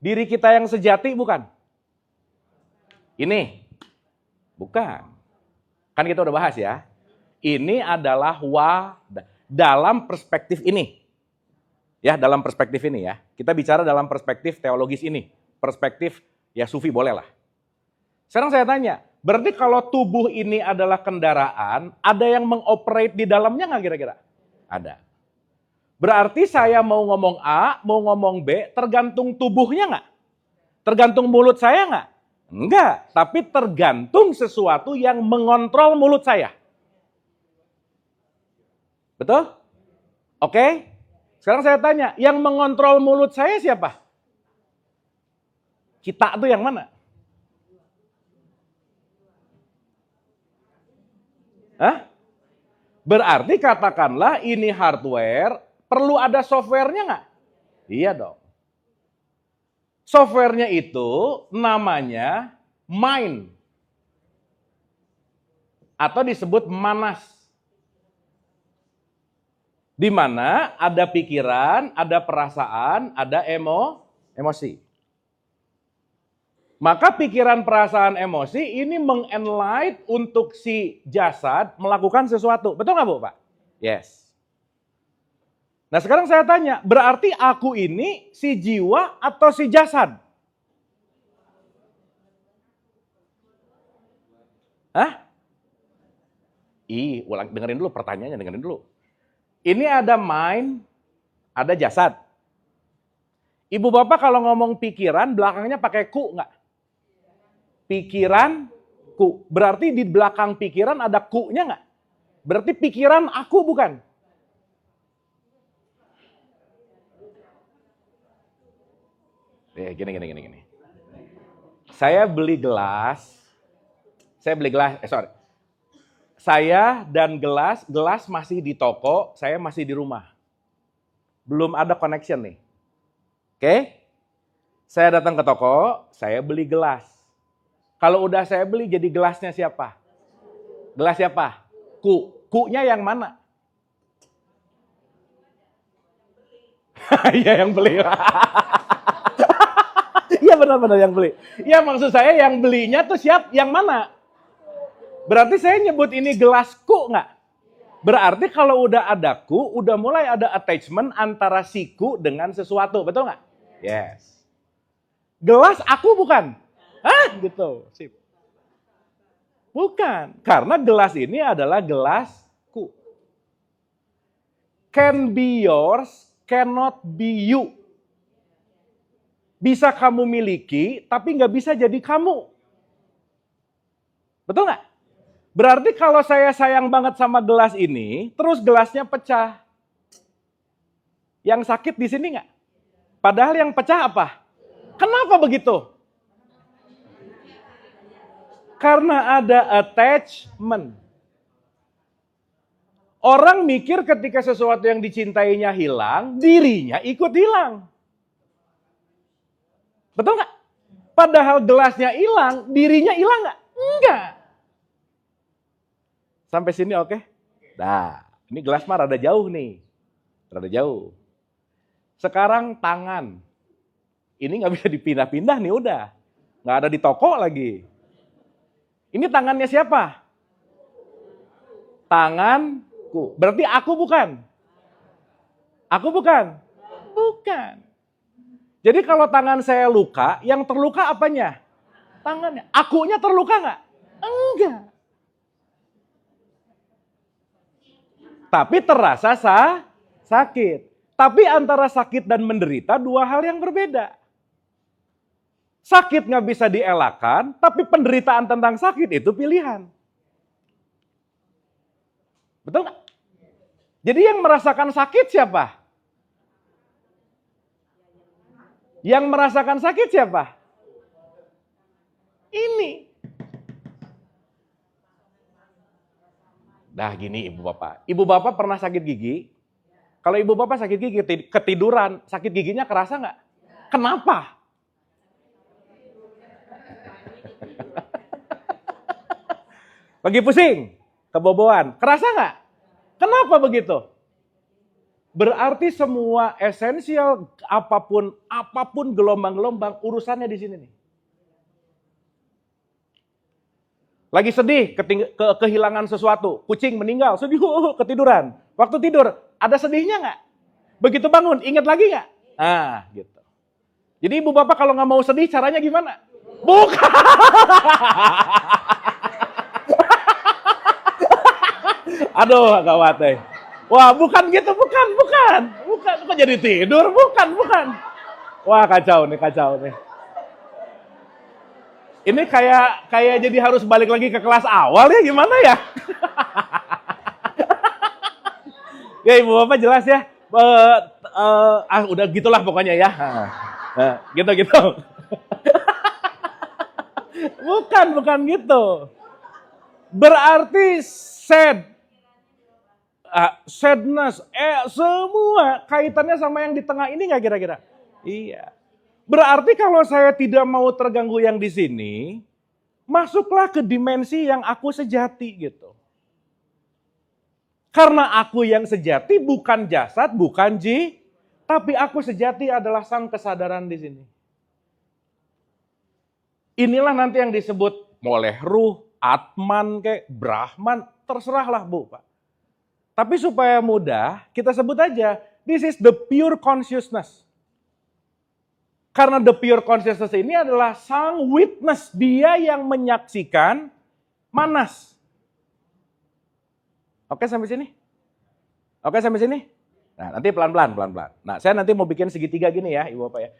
diri kita yang sejati bukan? Ini. Bukan. Kan kita udah bahas ya. Ini adalah dalam perspektif ini. Ya, dalam perspektif ini ya. Kita bicara dalam perspektif teologis ini. Perspektif ya sufi boleh lah. Sekarang saya tanya, berarti kalau tubuh ini adalah kendaraan, ada yang mengoperate di dalamnya nggak kira-kira? Ada. Berarti saya mau ngomong A, mau ngomong B, tergantung tubuhnya nggak? Tergantung mulut saya nggak? Enggak, tapi tergantung sesuatu yang mengontrol mulut saya. Betul? Oke? Sekarang saya tanya, yang mengontrol mulut saya siapa? Kita tuh yang mana? Hah? Berarti katakanlah ini hardware, perlu ada softwarenya nggak? Iya dong. Softwarenya itu namanya mind. Atau disebut manas. Di mana ada pikiran, ada perasaan, ada emosi. Maka pikiran, perasaan, emosi ini mengenlight untuk si jasad melakukan sesuatu. Betul nggak Bu, Pak? Yes. Nah sekarang saya tanya, berarti aku ini si jiwa atau si jasad? Hah? Dengerin dulu pertanyaannya, dengerin dulu. Ini ada mind, ada jasad. Ibu bapak kalau ngomong pikiran, belakangnya pakai ku nggak? Pikiran, ku. Berarti di belakang pikiran ada ku-nya nggak? Berarti pikiran aku bukan? Gini. Saya beli gelas, saya dan gelas masih di toko, saya masih di rumah. Belum ada connection nih. Oke? Saya datang ke toko, saya beli gelas. Kalau udah saya beli, jadi gelasnya siapa? Gelas siapa? Ku-nya yang mana? Iya yang beli. Iya benar-benar yang beli. Iya maksud saya yang belinya tuh yang mana? Berarti saya nyebut ini gelasku nggak? Berarti kalau udah ada ku, udah mulai ada attachment antara siku dengan sesuatu, betul nggak? Yes. Gelas aku bukan? Hah? Gitu. Sip. Bukan. Karena gelas ini adalah gelasku. Can be yours, cannot be you. Bisa kamu miliki, tapi nggak bisa jadi kamu. Betul nggak? Berarti kalau saya sayang banget sama gelas ini, terus gelasnya pecah. Yang sakit di sini nggak? Padahal yang pecah apa? Kenapa begitu? Karena ada attachment. Orang mikir ketika sesuatu yang dicintainya hilang, dirinya ikut hilang. Betul nggak? Padahal gelasnya hilang, dirinya hilang nggak? Enggak. Sampai sini oke? Nah, ini gelas mah rada jauh nih. Rada jauh. Sekarang tangan. Ini nggak bisa dipindah-pindah nih udah. Nggak ada di toko lagi. Ini tangannya siapa? Tanganku. Berarti aku bukan? Aku bukan? Bukan. Jadi kalau tangan saya luka, yang terluka apanya? Tangannya. Akunya terluka nggak? Enggak. Tapi terasa sakit. Tapi antara sakit dan menderita dua hal yang berbeda. Sakit nggak bisa dielakkan, tapi penderitaan tentang sakit itu pilihan. Betul nggak? Jadi yang merasakan sakit siapa? Yang merasakan sakit siapa? Ini. Nah gini ibu bapak. Ibu bapak pernah sakit gigi? Kalau ibu bapak sakit gigi, ketiduran, sakit giginya kerasa nggak? Kenapa? Lagi pusing, keboboan, kerasa nggak? Kenapa begitu? Berarti semua esensial apapun gelombang-gelombang urusannya di sini nih. Lagi sedih, kehilangan sesuatu, kucing meninggal, sedih, ketiduran. Waktu tidur, ada sedihnya nggak? Begitu bangun, ingat lagi nggak? Ah, gitu. Jadi ibu bapak kalau nggak mau sedih, caranya gimana? Bukan. Aduh, gawat deh. Wah, bukan gitu, bukan. Kok jadi tidur? Bukan. Wah, kacau nih. Ini kayak jadi harus balik lagi ke kelas awal ya, gimana ya? Ya ibu bapak jelas ya. Udah gitulah pokoknya ya. Gitu. Bukan gitu. Berarti sad. sadness, semua kaitannya sama yang di tengah ini nggak kira-kira? Iya. Berarti kalau saya tidak mau terganggu yang di sini, masuklah ke dimensi yang aku sejati gitu. Karena aku yang sejati bukan jasad, bukan tapi aku sejati adalah sang kesadaran di sini. Inilah nanti yang disebut oleh ruh, atman, kayak Brahman, terserahlah Bu Pak. Tapi supaya mudah, kita sebut aja, this is the pure consciousness. Karena the pure consciousness ini adalah sang witness, dia yang menyaksikan manas. Oke sampai sini? Oke sampai sini? Nah nanti pelan-pelan. Nah saya nanti mau bikin segitiga gini ya Ibu Bapak ya.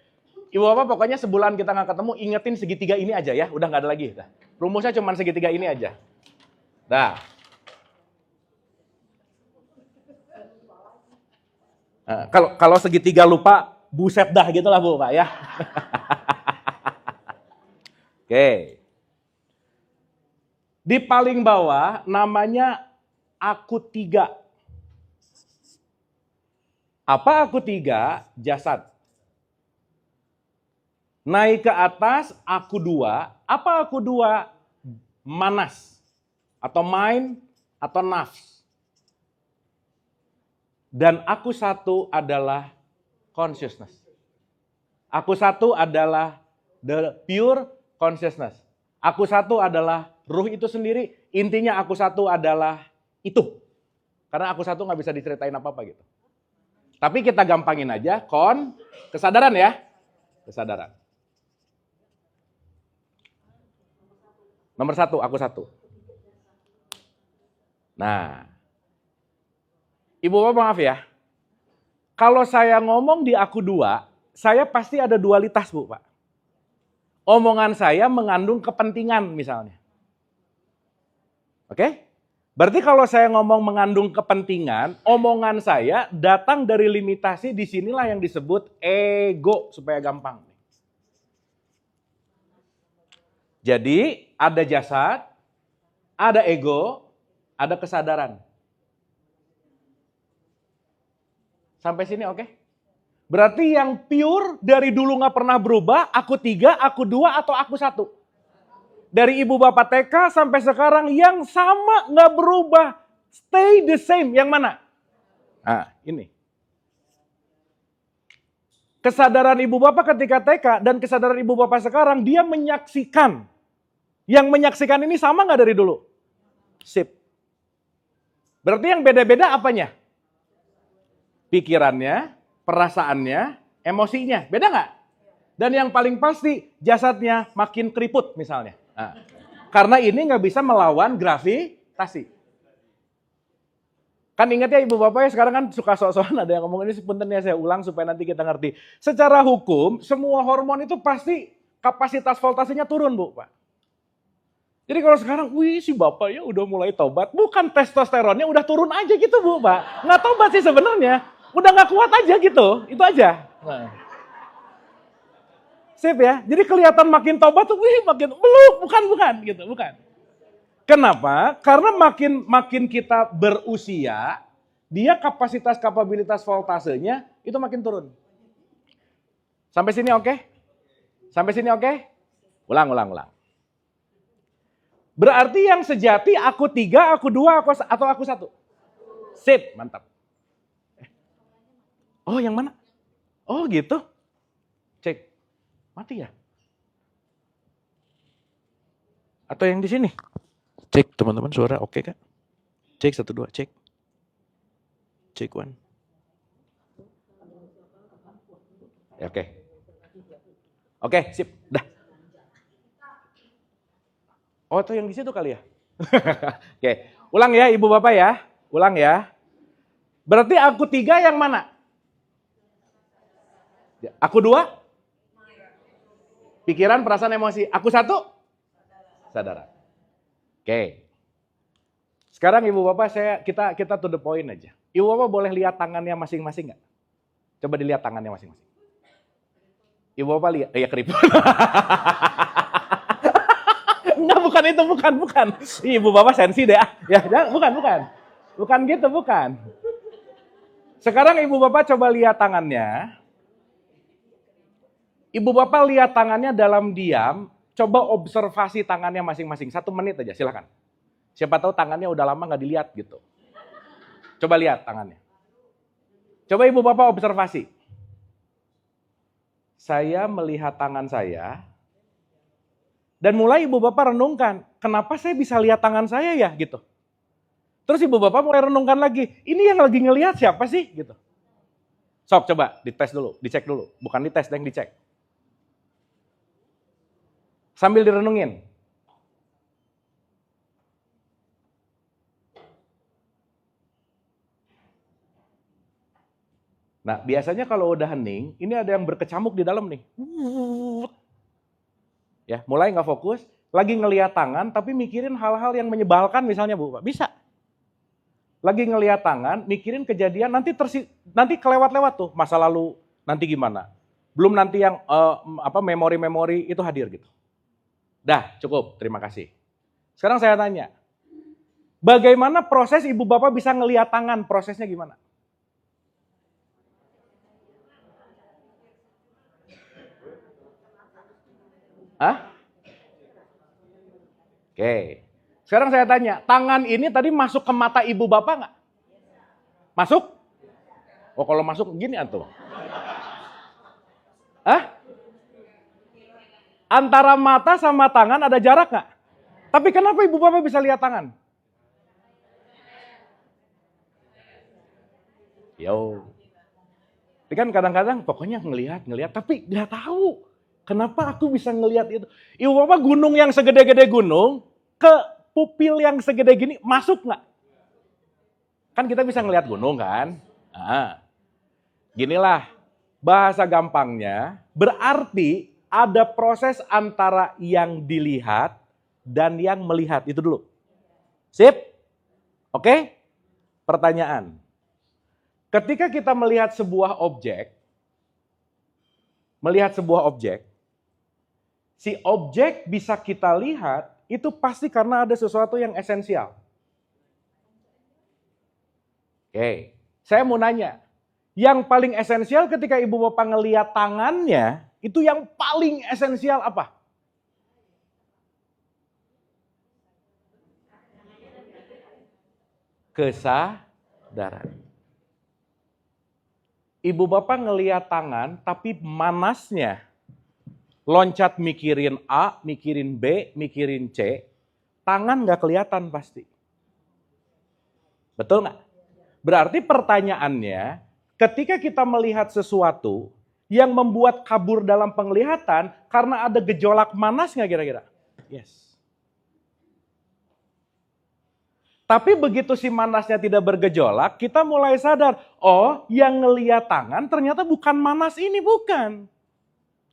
Ibu Bapak pokoknya sebulan kita nggak ketemu, ingetin segitiga ini aja ya, udah nggak ada lagi. Nah, rumusnya cuma segitiga ini aja. Nah. Kalau segitiga lupa, buset dah gitulah Bu Pak ya. Oke. Di paling bawah namanya aku tiga. Apa aku tiga? Jasad. Naik ke atas aku dua. Apa aku dua? Manas. Atau mind atau nafs. Dan aku satu adalah consciousness. Aku satu adalah the pure consciousness. Aku satu adalah ruh itu sendiri. Intinya aku satu adalah itu. Karena aku satu nggak bisa diceritain apa-apa gitu. Tapi kita gampangin aja, kesadaran ya. Kesadaran. Nomor satu, aku satu. Nah. Ibu Bapak maaf ya, kalau saya ngomong di aku dua, saya pasti ada dualitas Bu Pak. Omongan saya mengandung kepentingan misalnya. Oke? Berarti kalau saya ngomong mengandung kepentingan, omongan saya datang dari limitasi, disinilah yang disebut ego, supaya gampang. Jadi ada jasad, ada ego, ada kesadaran. Sampai sini oke? Berarti yang pure dari dulu nggak pernah berubah, aku tiga, aku dua, atau aku satu? Dari ibu bapak TK sampai sekarang yang sama nggak berubah, stay the same, yang mana? Nah ini. Kesadaran ibu bapak ketika TK dan kesadaran ibu bapak sekarang, dia menyaksikan. Yang menyaksikan ini sama nggak dari dulu? Sip. Berarti yang beda-beda apanya? Pikirannya, perasaannya, emosinya. Beda nggak? Dan yang paling pasti, jasadnya makin keriput misalnya. Nah, karena ini nggak bisa melawan gravitasi. Kan ingat ya ibu bapak ya, sekarang kan suka sok-sokan ada yang ngomong ini, sebentar ya saya ulang supaya nanti kita ngerti. Secara hukum, semua hormon itu pasti kapasitas voltasenya turun Bu Pak. Jadi kalau sekarang, wih si bapak ya udah mulai tobat, bukan testosteronnya udah turun aja gitu Bu Pak. Nggak tobat sih sebenarnya. Udah nggak kuat aja gitu, itu aja. Nah. Sip ya, jadi kelihatan makin tobat tuh, wih makin belum, bukan gitu, bukan. Kenapa? Karena makin kita berusia, dia kapabilitas voltasenya itu makin turun. Sampai sini oke? Sampai sini oke? Ulang. Berarti yang sejati aku tiga, aku dua, atau aku satu? Sip, mantap. Oh yang mana? Oh gitu? Cek. Mati ya? Atau yang di sini? Cek teman-teman suara oke kan? Cek 1 2 cek. Cek 1. Ya, oke. Oke, sip. Dah. Oh, itu yang di situ kali ya? Oke, ulang ya Ibu Bapak ya. Ulang ya. Berarti aku tiga yang mana? Aku dua? Pikiran, perasaan, emosi. Aku satu? Sadaran. Oke. Sekarang Ibu Bapak kita to the point aja. Ibu Bapak boleh lihat tangannya masing-masing nggak? Coba dilihat tangannya masing-masing. Ibu Bapak lihat, ya keriput. Enggak, bukan itu, bukan. Ibu Bapak sensi deh. Ya, bukan. Bukan gitu, bukan. Sekarang ibu bapak coba lihat tangannya. Ibu bapak lihat tangannya dalam diam, coba observasi tangannya masing-masing. 1 menit aja, silakan. Siapa tahu tangannya udah lama nggak dilihat gitu. Coba lihat tangannya. Coba ibu bapak observasi. Saya melihat tangan saya, dan mulai ibu bapak renungkan, kenapa saya bisa lihat tangan saya ya gitu. Terus ibu bapak mulai renungkan lagi, ini yang lagi ngelihat siapa sih gitu. Sok coba dites dulu, dicek dulu. Bukan dites, yang dicek. Sambil direnungin. Nah, biasanya kalau udah hening, ini ada yang berkecamuk di dalam nih. Ya, mulai nggak fokus, lagi ngelihat tangan, tapi mikirin hal-hal yang menyebalkan misalnya Bu, bisa. Lagi ngelihat tangan, mikirin kejadian, nanti kelewat-lewat tuh masa lalu, nanti gimana. Belum nanti yang memori-memori itu hadir gitu. Dah, cukup, terima kasih. Sekarang saya tanya, bagaimana proses ibu bapak bisa ngelihat tangan, prosesnya gimana? Hah? Oke. Sekarang saya tanya, tangan ini tadi masuk ke mata ibu bapak nggak? Masuk? Oh kalau masuk gini antum. Hah? Antara mata sama tangan ada jarak nggak? Tapi kenapa ibu bapak bisa lihat tangan? Yo. Ini kan kadang-kadang pokoknya ngelihat, tapi nggak tahu kenapa aku bisa ngelihat itu. Ibu bapak gunung yang segede-gede gunung, ke pupil yang segede gini masuk nggak? Kan kita bisa ngelihat gunung kan? Nah, ginilah bahasa gampangnya, berarti ada proses antara yang dilihat dan yang melihat. Itu dulu. Sip? Oke? Pertanyaan. Ketika kita melihat sebuah objek, si objek bisa kita lihat, itu pasti karena ada sesuatu yang esensial. Oke, saya mau nanya, yang paling esensial ketika ibu bapak ngelihat tangannya, itu yang paling esensial apa? Kesadaran. Ibu bapak ngelihat tangan, tapi manasnya loncat mikirin A, mikirin B, mikirin C, tangan nggak kelihatan pasti. Betul nggak? Berarti pertanyaannya, ketika kita melihat sesuatu yang membuat kabur dalam penglihatan, karena ada gejolak manas nggak kira-kira? Yes. Tapi begitu si manasnya tidak bergejolak, kita mulai sadar, oh yang ngeliat tangan ternyata bukan manas ini, bukan.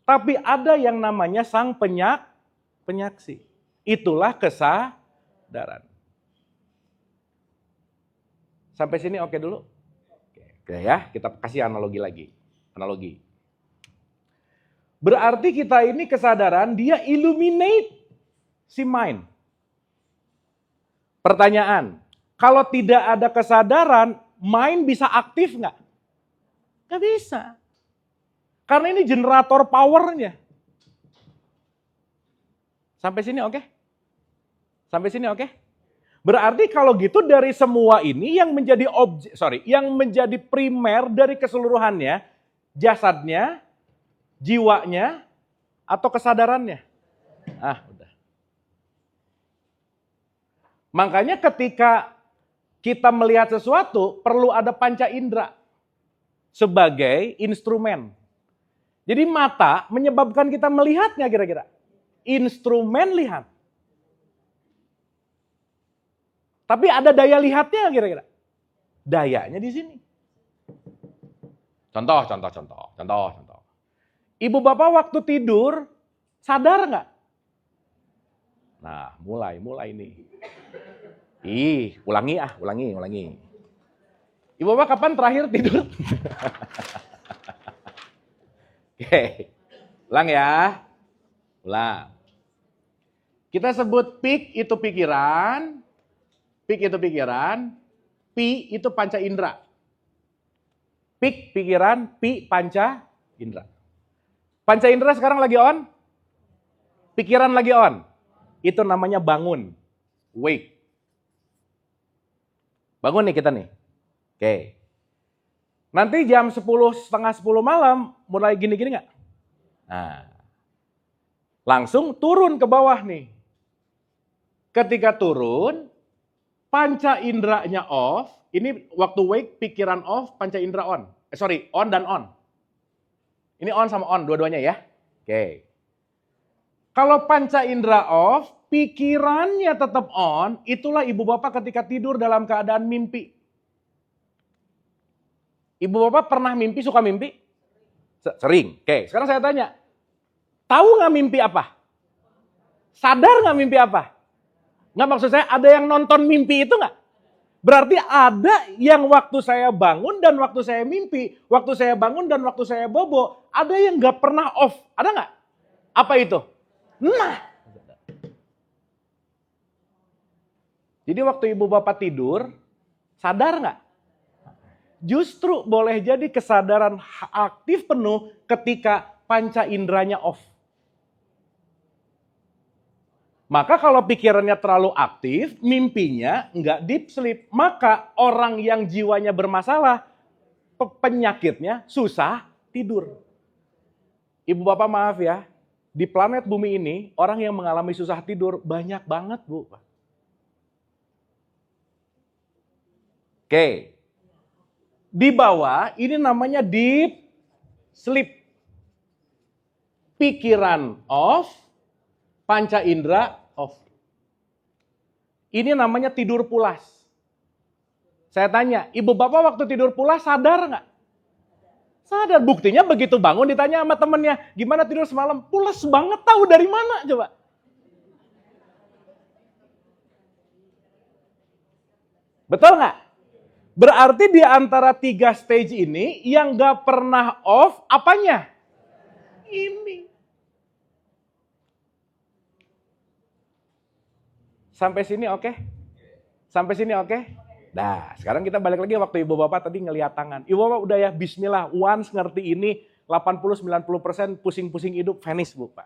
Tapi ada yang namanya sang penyaksi. Itulah kesadaran. Sampai sini oke dulu? Oke ya, kita kasih analogi lagi. Analogi. Berarti kita ini kesadaran, dia illuminate si mind. Pertanyaan, kalau tidak ada kesadaran, mind bisa aktif nggak? Nggak bisa. Karena ini generator powernya. Sampai sini oke? Sampai sini oke? Berarti kalau gitu dari semua ini yang menjadi primer dari keseluruhannya, jasadnya, jiwanya, atau kesadarannya? Udah. Makanya ketika kita melihat sesuatu, perlu ada panca indera sebagai instrumen. Jadi mata menyebabkan kita melihatnya kira-kira. Instrumen lihat. Tapi ada daya lihatnya kira-kira. Dayanya di sini. Contoh. Ibu bapak waktu tidur, sadar nggak? Nah, mulai nih. Ulangi. Ibu bapak kapan terakhir tidur? Oke, ulang ya. Ulang. Kita sebut peak itu pikiran. Pi itu panca indera. Pik pikiran, pi panca indera. Panca indera sekarang lagi on, pikiran lagi on. Itu namanya bangun, wake. Bangun nih kita nih. Oke. Nanti jam 10, setengah 10 malam mulai gini-gini nggak? Nah, langsung turun ke bawah nih. Ketika turun, panca inderanya off. Ini waktu wake, pikiran off, panca indera on. On dan on. Ini on sama on, dua-duanya ya. Oke. Kalau panca indera off, pikirannya tetap on, itulah ibu bapak ketika tidur dalam keadaan mimpi. Ibu bapak pernah mimpi, suka mimpi? Sering. Oke, sekarang saya tanya. Tahu nggak mimpi apa? Sadar nggak mimpi apa? Nggak, maksud saya ada yang nonton mimpi itu nggak? Berarti ada yang waktu saya bangun dan waktu saya mimpi, waktu saya bangun dan waktu saya bobo, ada yang nggak pernah off. Ada nggak? Apa itu? Nah. Jadi waktu ibu bapak tidur, sadar nggak? Justru boleh jadi kesadaran aktif penuh ketika panca inderanya off. Maka kalau pikirannya terlalu aktif, mimpinya nggak deep sleep. Maka orang yang jiwanya bermasalah, penyakitnya susah tidur. Ibu bapak maaf ya, di planet bumi ini orang yang mengalami susah tidur banyak banget Bu. Oke. Di bawah ini namanya deep sleep. Pikiran off, panca indera off. Ini namanya tidur pulas. Saya tanya, ibu bapak waktu tidur pulas sadar nggak? Sadar. Buktinya begitu bangun ditanya sama temennya, gimana tidur semalam? Pulas banget, tahu dari mana coba? Betul nggak? Berarti di antara 3 stage ini yang nggak pernah off apanya? Ini. Sampai sini oke? Sampai sini oke? Nah, sekarang kita balik lagi waktu ibu bapak tadi ngelihat tangan. Ibu bapak udah ya bismillah, once ngerti ini 80-90% pusing-pusing hidup finish Bu Pak.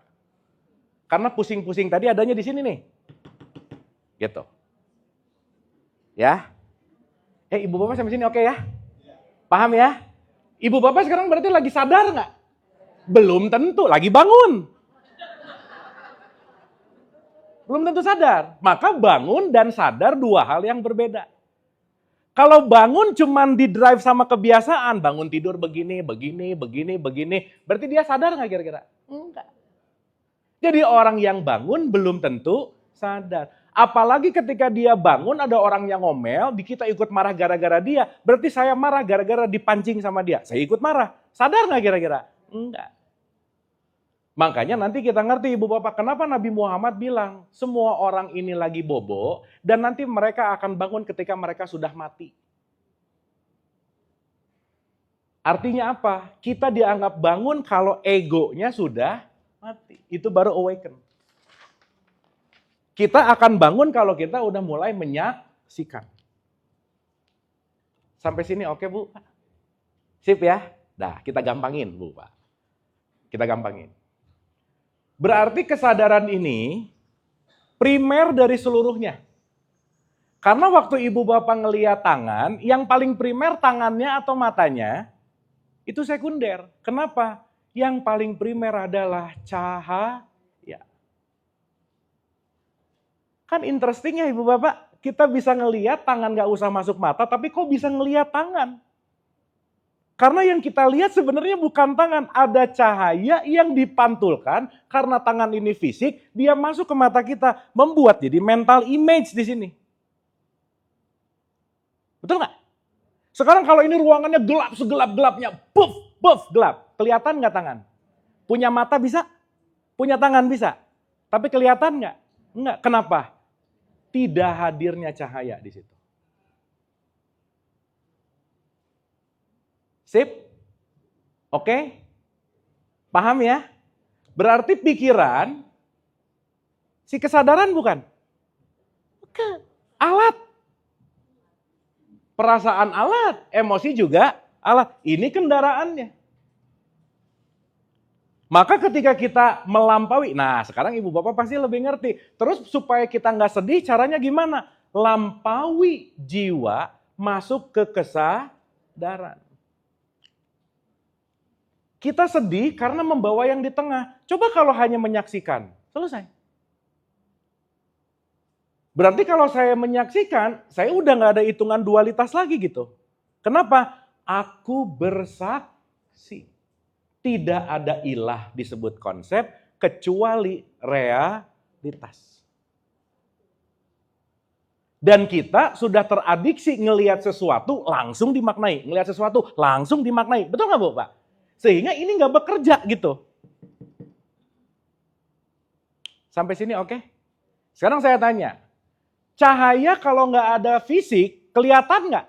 Karena pusing-pusing tadi adanya di sini nih. Gitu. Ya. Ibu bapak sampai sini oke ya? Paham ya? Ibu bapak sekarang berarti lagi sadar nggak? Belum tentu, lagi bangun. Belum tentu sadar. Maka bangun dan sadar dua hal yang berbeda. Kalau bangun cuman di drive sama kebiasaan, bangun tidur begini, berarti dia sadar nggak kira-kira? Enggak. Jadi orang yang bangun belum tentu sadar. Apalagi ketika dia bangun ada orang yang ngomel, kita ikut marah gara-gara dia, berarti saya marah gara-gara dipancing sama dia. Saya ikut marah. Sadar nggak kira-kira? Enggak. Makanya nanti kita ngerti ibu bapak kenapa Nabi Muhammad bilang semua orang ini lagi bobo dan nanti mereka akan bangun ketika mereka sudah mati. Artinya apa? Kita dianggap bangun kalau egonya sudah mati. Itu baru awaken. Kita akan bangun kalau kita udah mulai menyaksikan. Sampai sini oke Bu? Sip ya? Nah kita gampangin Bu Pak. Kita gampangin. Berarti kesadaran ini primer dari seluruhnya. Karena waktu ibu bapak ngeliat tangan, yang paling primer tangannya atau matanya, itu sekunder. Kenapa? Yang paling primer adalah cahaya. Kan interesting ya ibu bapak, kita bisa ngeliat tangan gak usah masuk mata, tapi kok bisa ngeliat tangan? Karena yang kita lihat sebenarnya bukan tangan, ada cahaya yang dipantulkan karena tangan ini fisik, dia masuk ke mata kita, membuat jadi mental image di sini. Betul nggak? Sekarang kalau ini ruangannya gelap segelap-gelapnya, puff, gelap, kelihatan nggak tangan? Punya mata bisa? Punya tangan bisa? Tapi kelihatan nggak? Nggak. Kenapa? Tidak hadirnya cahaya di situ. Sip? Oke? Paham ya? Berarti pikiran, si kesadaran bukan? Bukan. Alat. Perasaan alat, emosi juga alat. Ini kendaraannya. Maka ketika kita melampaui, nah sekarang ibu bapak pasti lebih ngerti. Terus supaya kita nggak sedih, caranya gimana? Lampaui jiwa masuk ke kesadaran. Kita sedih karena membawa yang di tengah. Coba kalau hanya menyaksikan, selesai. Berarti kalau saya menyaksikan, saya udah nggak ada hitungan dualitas lagi gitu. Kenapa? Aku bersaksi. Tidak ada ilah disebut konsep kecuali realitas. Dan kita sudah teradiksi ngelihat sesuatu langsung dimaknai, ngelihat sesuatu langsung dimaknai. Betul nggak Bu Pak? Sehingga ini nggak bekerja gitu. Sampai sini oke? Sekarang saya tanya, cahaya kalau nggak ada fisik kelihatan nggak?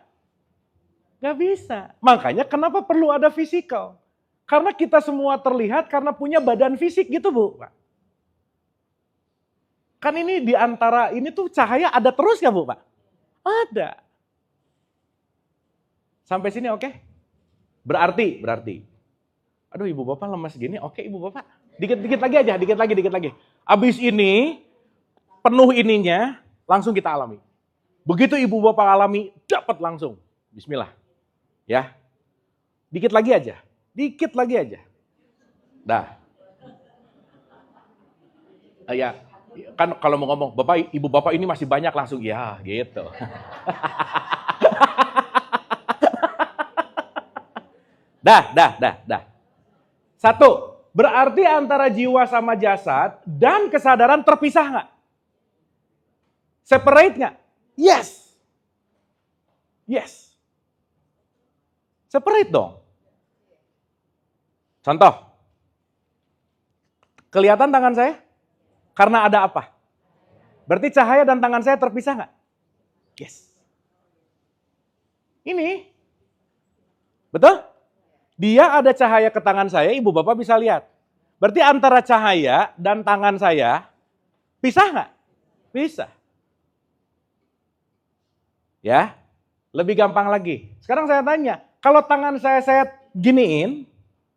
Nggak bisa. Makanya kenapa perlu ada physical? Karena kita semua terlihat karena punya badan fisik gitu Bu. Pak. Kan ini di antara ini tuh cahaya ada terus ya Bu Pak? Ada. Sampai sini oke? Berarti. Aduh ibu bapak lemas gini, oke ibu bapak. Dikit lagi aja, dikit lagi. Abis ini, penuh ininya, langsung kita alami. Begitu ibu bapak alami, dapat langsung. Bismillah. Ya. Dikit lagi aja. Dah. Ya, kan kalau mau ngomong, bapak, ibu bapak ini masih banyak langsung, ya gitu. Dah. Satu, berarti antara jiwa sama jasad dan kesadaran terpisah nggak? Separate nggak? Yes. Separate dong. Contoh, kelihatan tangan saya? Karena ada apa? Berarti cahaya dan tangan saya terpisah nggak? Yes. Ini, betul? Dia ada cahaya ke tangan saya, ibu bapak bisa lihat. Berarti antara cahaya dan tangan saya, pisah nggak? Bisa. Ya, lebih gampang lagi. Sekarang saya tanya, kalau tangan saya giniin,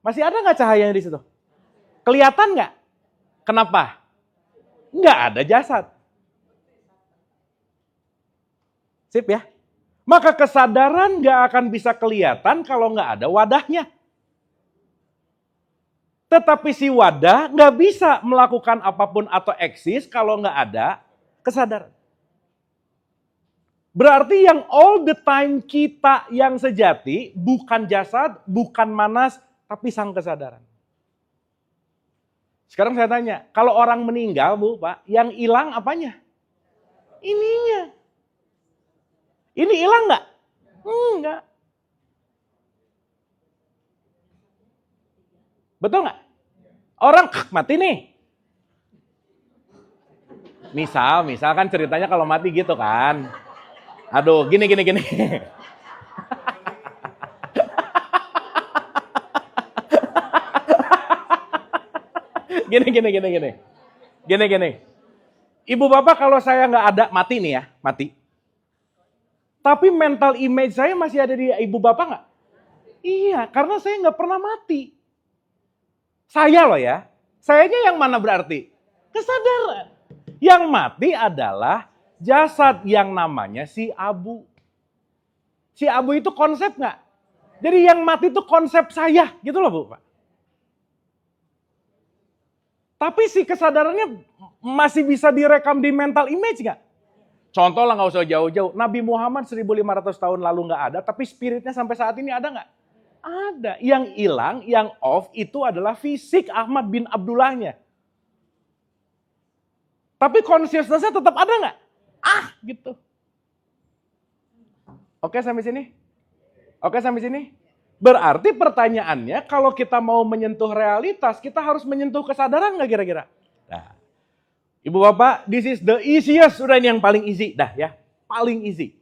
masih ada nggak cahayanya di situ? Kelihatan nggak? Kenapa? Nggak ada jasad. Sip ya? Maka kesadaran nggak akan bisa kelihatan kalau nggak ada wadahnya. Tetapi si wadah nggak bisa melakukan apapun atau eksis kalau nggak ada kesadaran. Berarti yang all the time kita yang sejati bukan jasad, bukan manas, tapi sang kesadaran. Sekarang saya tanya, kalau orang meninggal Bu Pak, yang hilang apanya? Ininya. Ini hilang nggak? Enggak. Betul nggak? Orang mati nih. Misal kan ceritanya kalau mati gitu kan. Aduh, gini. Gini. Ibu bapak kalau saya nggak ada, mati nih ya, mati. Tapi mental image saya masih ada di ibu bapak nggak? Iya, karena saya nggak pernah mati. Saya loh ya, sayanya yang mana berarti? Kesadaran. Yang mati adalah jasad yang namanya si Abu. Si Abu itu konsep nggak? Jadi yang mati itu konsep saya, gitu loh Bu Pak. Tapi si kesadarannya masih bisa direkam di mental image nggak? Contoh lah nggak usah jauh-jauh. Nabi Muhammad 1500 tahun lalu nggak ada, tapi spiritnya sampai saat ini ada nggak? Ada. Yang hilang, yang off itu adalah fisik Ahmad bin Abdullahnya. Tapi consciousness-nya tetap ada nggak? Gitu. Oke sampai sini? Berarti pertanyaannya, kalau kita mau menyentuh realitas, kita harus menyentuh kesadaran nggak kira-kira? Nah, Ibu Bapak, this is the easiest, sudah ini yang paling easy, dah ya, paling easy.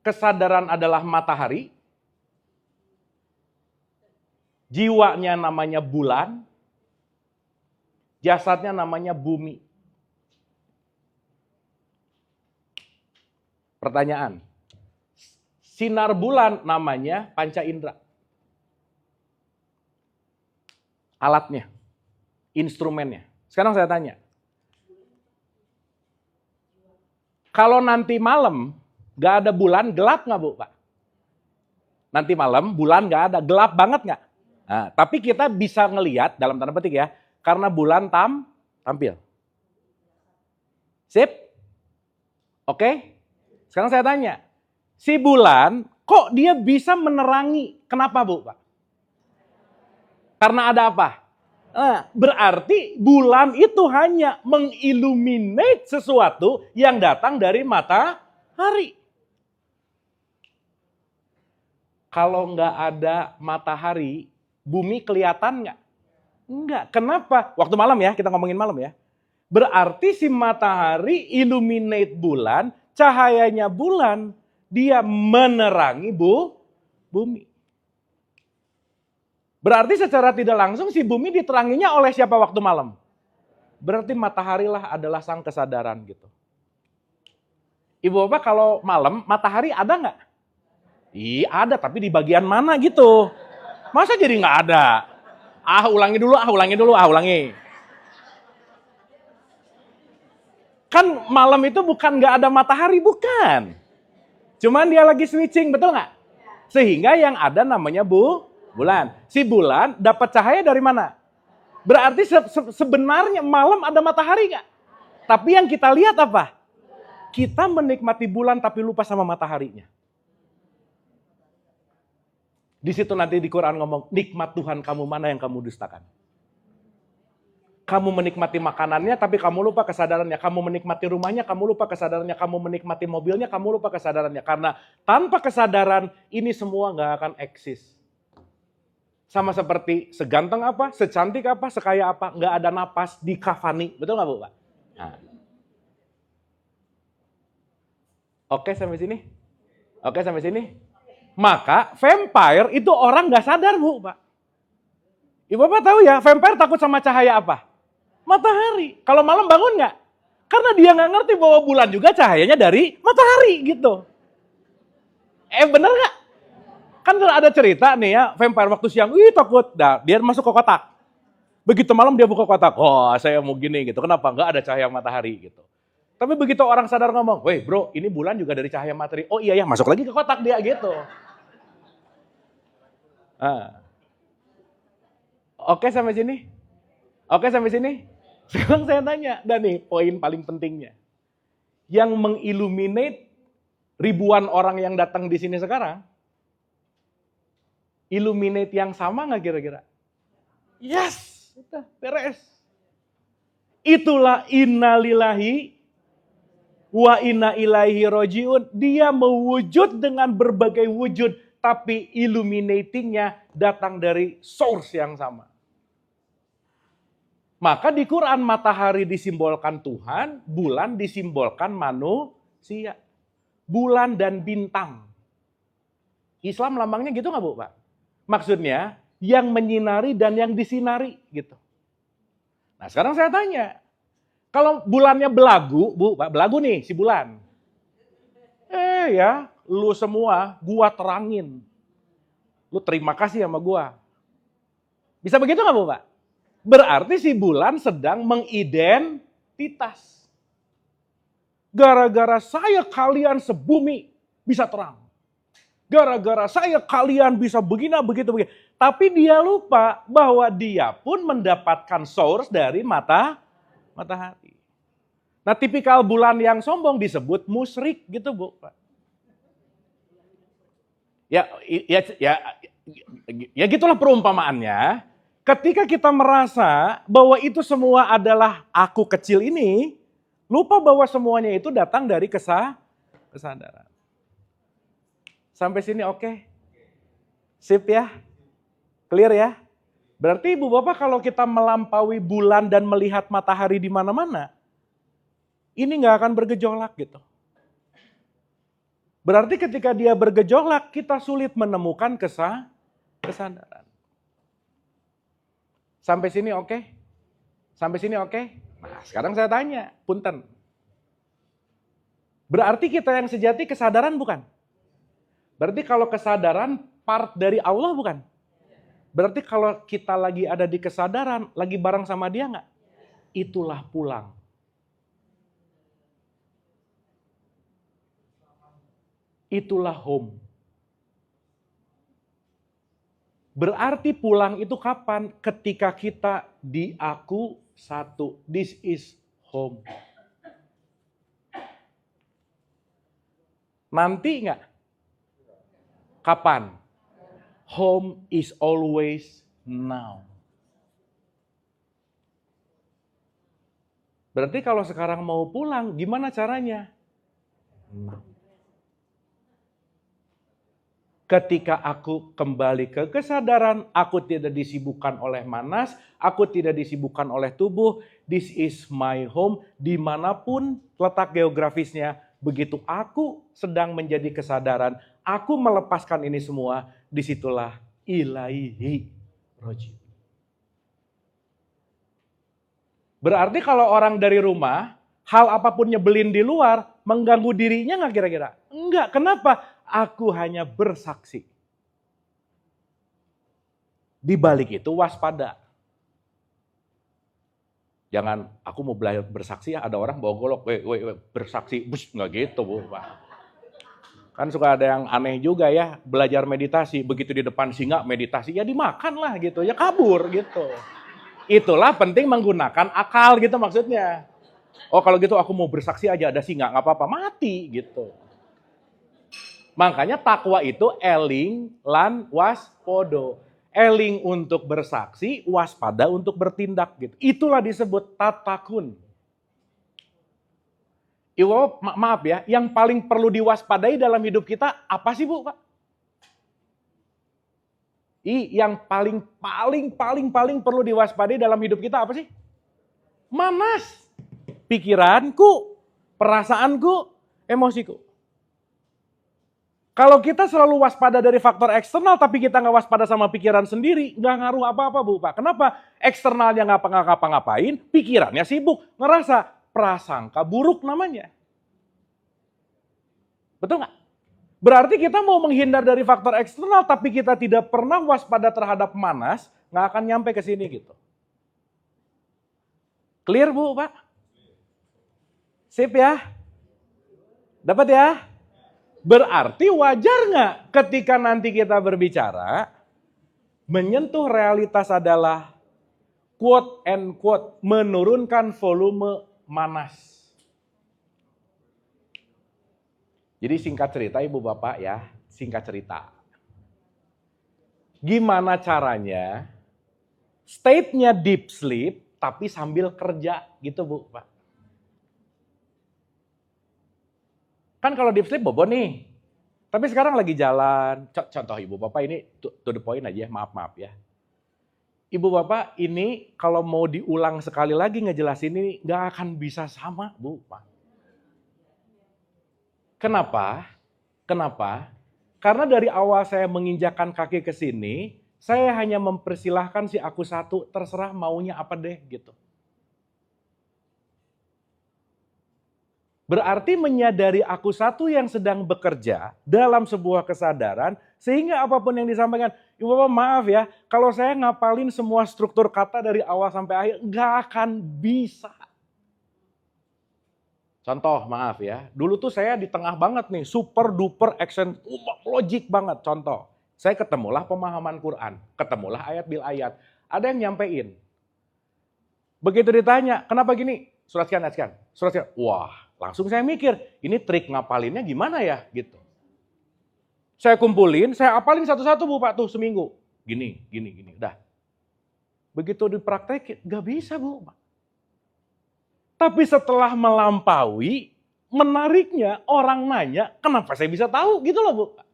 Kesadaran adalah matahari, jiwanya namanya bulan, jasadnya namanya bumi. Pertanyaan, Sinar bulan namanya panca indera. Alatnya, instrumennya. Sekarang saya tanya, kalau nanti malam gak ada bulan, gelap nggak Bu, Pak? Nanti malam bulan gak ada, gelap banget nggak? Nah, tapi kita bisa ngelihat dalam tanda petik ya, karena bulan tampil. Sip? Oke? Sekarang saya tanya, si bulan kok dia bisa menerangi? Kenapa Bu, Pak? Karena ada apa? Nah, berarti bulan itu hanya mengilluminate sesuatu yang datang dari matahari. Kalau nggak ada matahari, bumi kelihatan nggak? Enggak. Kenapa? Waktu malam ya, kita ngomongin malam ya. Berarti si matahari illuminate bulan, cahayanya bulan, dia menerangi bumi. Berarti secara tidak langsung si bumi diteranginya oleh siapa waktu malam? Berarti mataharilah adalah sang kesadaran gitu. Ibu Bapak kalau malam matahari ada nggak? Iya ada, tapi di bagian mana gitu. Masa jadi nggak ada? Ulangi dulu. Kan malam itu bukan nggak ada matahari, bukan. Cuman dia lagi switching, betul nggak? Sehingga yang ada namanya bulan. Si bulan dapat cahaya dari mana? Berarti sebenarnya malam ada matahari nggak? Tapi yang kita lihat apa? Kita menikmati bulan tapi lupa sama mataharinya. Di situ nanti di Quran ngomong, nikmat Tuhan kamu mana yang kamu dustakan. Kamu menikmati makanannya tapi kamu lupa kesadarannya. Kamu menikmati rumahnya, kamu lupa kesadarannya. Kamu menikmati mobilnya, kamu lupa kesadarannya. Karena tanpa kesadaran ini semua nggak akan eksis. Sama seperti seganteng apa, secantik apa, sekaya apa, nggak ada napas di kafani. Betul nggak Bu, Pak? Nah. Oke sampai sini? Maka vampire itu orang nggak sadar Bu, Pak. Ibu Bapak tahu ya, vampire takut sama cahaya apa? Matahari. Kalau malam bangun nggak? Karena dia nggak ngerti bahwa bulan juga cahayanya dari matahari gitu. Bener nggak? Kan ada cerita nih ya, vampire waktu siang, takut. Nah, dia masuk ke kotak. Begitu malam dia buka kotak, saya mau gini gitu. Kenapa? Nggak ada cahaya matahari gitu. Tapi begitu orang sadar ngomong, weh bro, ini bulan juga dari cahaya matahari. Oh iya ya, masuk lagi ke kotak dia gitu. Oke sampai sini? Sekarang saya tanya, dan nih poin paling pentingnya. Yang mengilluminate ribuan orang yang datang di sini sekarang, illuminate yang sama nggak kira-kira? Yes, udah beres. Itulah innalillahi wa inna ilaihi rojiun. Dia mewujud dengan berbagai wujud, tapi illuminatingnya datang dari source yang sama. Maka di Quran matahari disimbolkan Tuhan, bulan disimbolkan manusia. Bulan dan bintang. Islam lambangnya gitu nggak Bu, Pak? Maksudnya yang menyinari dan yang disinari gitu. Nah sekarang saya tanya, kalau bulannya belagu, Bu, Pak, belagu nih si bulan. Ya, lu semua gua terangin. Lu terima kasih sama gua. Bisa begitu nggak Bu, Pak? Berarti si bulan sedang mengidentitas. Gara-gara saya kalian sebumi bisa terang. Gara-gara saya kalian bisa begini. Tapi dia lupa bahwa dia pun mendapatkan source dari matahari. Nah tipikal bulan yang sombong disebut musyrik gitu Bu. Ya gitulah perumpamaannya. Ketika kita merasa bahwa itu semua adalah aku kecil ini, lupa bahwa semuanya itu datang dari kesadaran. Sampai sini oke? Sip ya? Clear ya? Berarti Ibu Bapak kalau kita melampaui bulan dan melihat matahari di mana-mana, ini nggak akan bergejolak gitu. Berarti ketika dia bergejolak, kita sulit menemukan kesadaran. Sampai sini oke? Nah sekarang saya tanya, punten. Berarti kita yang sejati kesadaran bukan? Berarti kalau kesadaran part dari Allah bukan? Berarti kalau kita lagi ada di kesadaran, lagi bareng sama dia nggak? Itulah pulang. Itulah home. Berarti pulang itu kapan? Ketika kita di aku satu. This is home. Nanti nggak? Kapan? Home is always now. Berarti kalau sekarang mau pulang, gimana caranya? Now. Ketika aku kembali ke kesadaran, aku tidak disibukkan oleh manas, aku tidak disibukkan oleh tubuh. This is my home, dimanapun letak geografisnya. Begitu aku sedang menjadi kesadaran, aku melepaskan ini semua, disitulah ilaihi roji. Berarti kalau orang dari rumah, hal apapun nyebelin di luar, mengganggu dirinya nggak kira-kira? Enggak, kenapa? Aku hanya bersaksi. Di balik itu waspada. Jangan, aku mau belajar bersaksi ya, ada orang bawa golok, bersaksi, bus, nggak gitu Bu. Kan suka ada yang aneh juga ya, belajar meditasi, begitu di depan singa meditasi, ya dimakan lah gitu, ya kabur gitu. Itulah penting menggunakan akal gitu maksudnya. Oh kalau gitu aku mau bersaksi aja, ada singa, nggak apa-apa, mati gitu. Makanya takwa itu eling lan waspodo. Eling untuk bersaksi, waspada untuk bertindak gitu. Itulah disebut tatakun. Iwo, maaf ya, yang paling perlu diwaspadai dalam hidup kita apa sih Bu, Pak? Yang paling perlu diwaspadai dalam hidup kita apa sih? Manas. Pikiranku, perasaanku, emosiku. Kalau kita selalu waspada dari faktor eksternal, tapi kita nggak waspada sama pikiran sendiri, nggak ngaruh apa-apa Bu Pak. Kenapa? Eksternalnya nggak ngapa-ngapain, pikirannya sibuk, ngerasa prasangka buruk namanya. Betul nggak? Berarti kita mau menghindar dari faktor eksternal, tapi kita tidak pernah waspada terhadap manas, nggak akan nyampe ke sini gitu. Clear Bu Pak? Sip ya? Dapat ya? Berarti wajar nggak ketika nanti kita berbicara, menyentuh realitas adalah quote and quote, menurunkan volume manas. Jadi singkat cerita Ibu Bapak ya, singkat cerita. Gimana caranya state-nya deep sleep tapi sambil kerja gitu Bu Pak. Kan kalau deep sleep bobo nih, tapi sekarang lagi jalan, contoh Ibu Bapak ini to the point aja, maaf ya. Ibu Bapak ini kalau mau diulang sekali lagi ngejelasin ini gak akan bisa sama Bu Pak. Kenapa? Karena dari awal saya menginjakkan kaki ke sini, saya hanya mempersilahkan si aku satu, terserah maunya apa deh gitu. Berarti menyadari aku satu yang sedang bekerja dalam sebuah kesadaran, sehingga apapun yang disampaikan, Ibu Bapak maaf ya, kalau saya ngapalin semua struktur kata dari awal sampai akhir, nggak akan bisa. Contoh, maaf ya, dulu tuh saya di tengah banget nih, super duper action, logik banget. Contoh, saya ketemulah pemahaman Quran, ketemulah ayat bil ayat, ada yang nyampein. Begitu ditanya, kenapa gini? Surat sekian. Wah, langsung saya mikir, ini trik ngapalinnya gimana ya gitu. Saya kumpulin, saya apalin satu-satu Bu Pak tuh seminggu. Gini, udah. Begitu dipraktekin, gak bisa Bu Pak. Tapi setelah melampaui, menariknya orang nanya, kenapa saya bisa tahu gitu loh Bu Pak.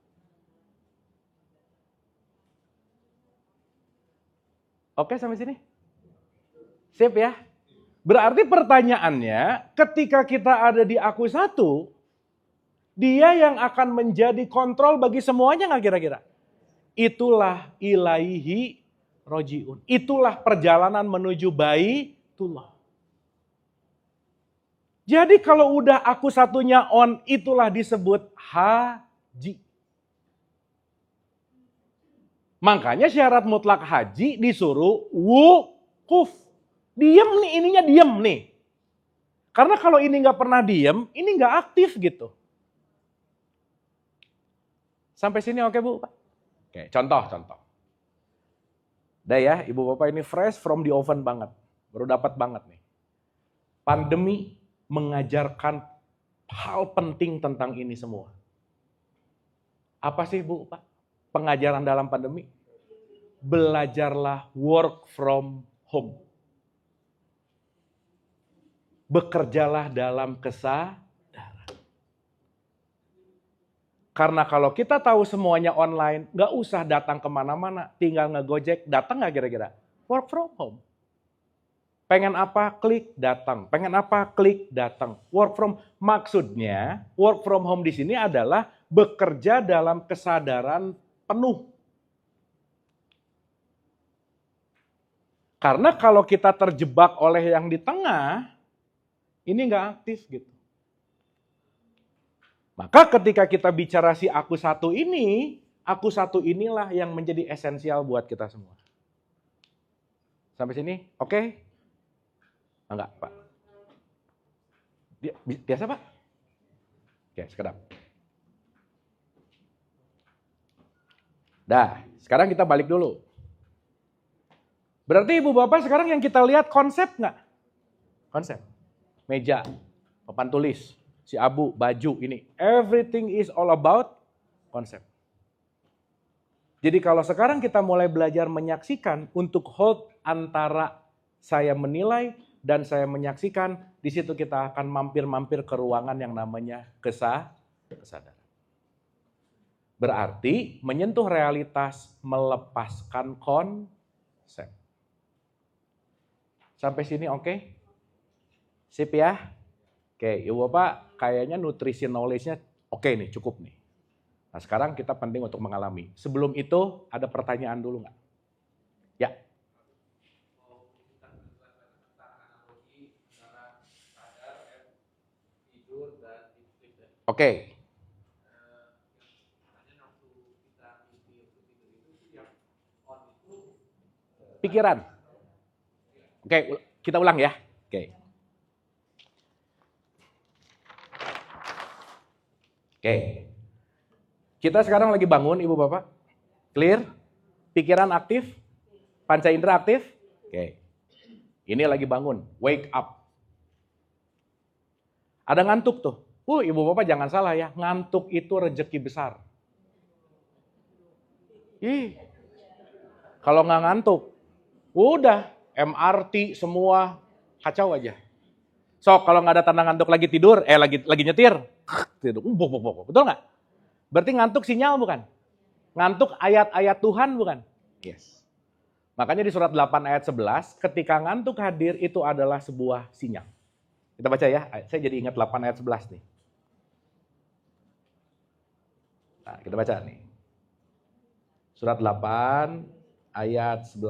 Oke sampai sini? Sip ya? Berarti pertanyaannya, ketika kita ada di aku satu, dia yang akan menjadi kontrol bagi semuanya nggak kira-kira? Itulah ilaihi rojiun. Itulah perjalanan menuju Baitullah. Jadi kalau udah aku satunya on, itulah disebut haji. Makanya syarat mutlak haji disuruh wukuf. Diem nih, ininya diem nih. Karena kalau ini nggak pernah diem, ini nggak aktif gitu. Sampai sini oke Bu? Oke, contoh. Udah ya, Ibu Bapak ini fresh from the oven banget. Baru dapat banget nih. Pandemi mengajarkan hal penting tentang ini semua. Apa sih Bu, Pak? Pengajaran dalam pandemi? Belajarlah work from home. Bekerjalah dalam kesadaran. Karena kalau kita tahu semuanya online, nggak usah datang kemana-mana, tinggal ngegojek, datang nggak kira-kira? Work from home. Pengen apa? Klik, datang. Pengen apa? Klik, datang. Work from, maksudnya work from home di sini adalah bekerja dalam kesadaran penuh. Karena kalau kita terjebak oleh yang di tengah, ini nggak aktif gitu. Maka ketika kita bicara si aku satu inilah yang menjadi esensial buat kita semua. Sampai sini, oke? Enggak, Pak. Biasa, Pak? Oke, sekedap. Dah, sekarang kita balik dulu. Berarti Ibu Bapak sekarang yang kita lihat konsep nggak? Konsep. Meja, papan tulis, si Abu, baju ini. Everything is all about konsep. Jadi kalau sekarang kita mulai belajar menyaksikan untuk hold antara saya menilai dan saya menyaksikan, di situ kita akan mampir-mampir ke ruangan yang namanya kesadaran. Berarti menyentuh realitas, melepaskan konsep. Sampai sini oke? Sip ya? Oke, Ibu Bapak kayaknya nutrisi knowledge-nya oke nih, cukup nih. Nah sekarang kita penting untuk mengalami. Sebelum itu ada pertanyaan dulu nggak? Ya. Oke. Pikiran. Oke, kita ulang ya. Oke. Oke. Kita sekarang lagi bangun, Ibu Bapak. Clear? Pikiran aktif? Panca indera aktif? Oke. Ini lagi bangun, wake up. Ada ngantuk tuh. Ibu Bapak jangan salah ya, ngantuk itu rezeki besar. Kalau nggak ngantuk, udah MRT semua kacau aja. Kalau nggak ada tanda ngantuk lagi tidur, lagi nyetir, betul nggak? Berarti ngantuk sinyal bukan? Ngantuk ayat-ayat Tuhan bukan? Yes. Makanya di surat 8 ayat 11, ketika ngantuk hadir itu adalah sebuah sinyal. Kita baca ya, saya jadi ingat 8 ayat 11 nih. Nah, kita baca nih. Surat 8 ayat 11.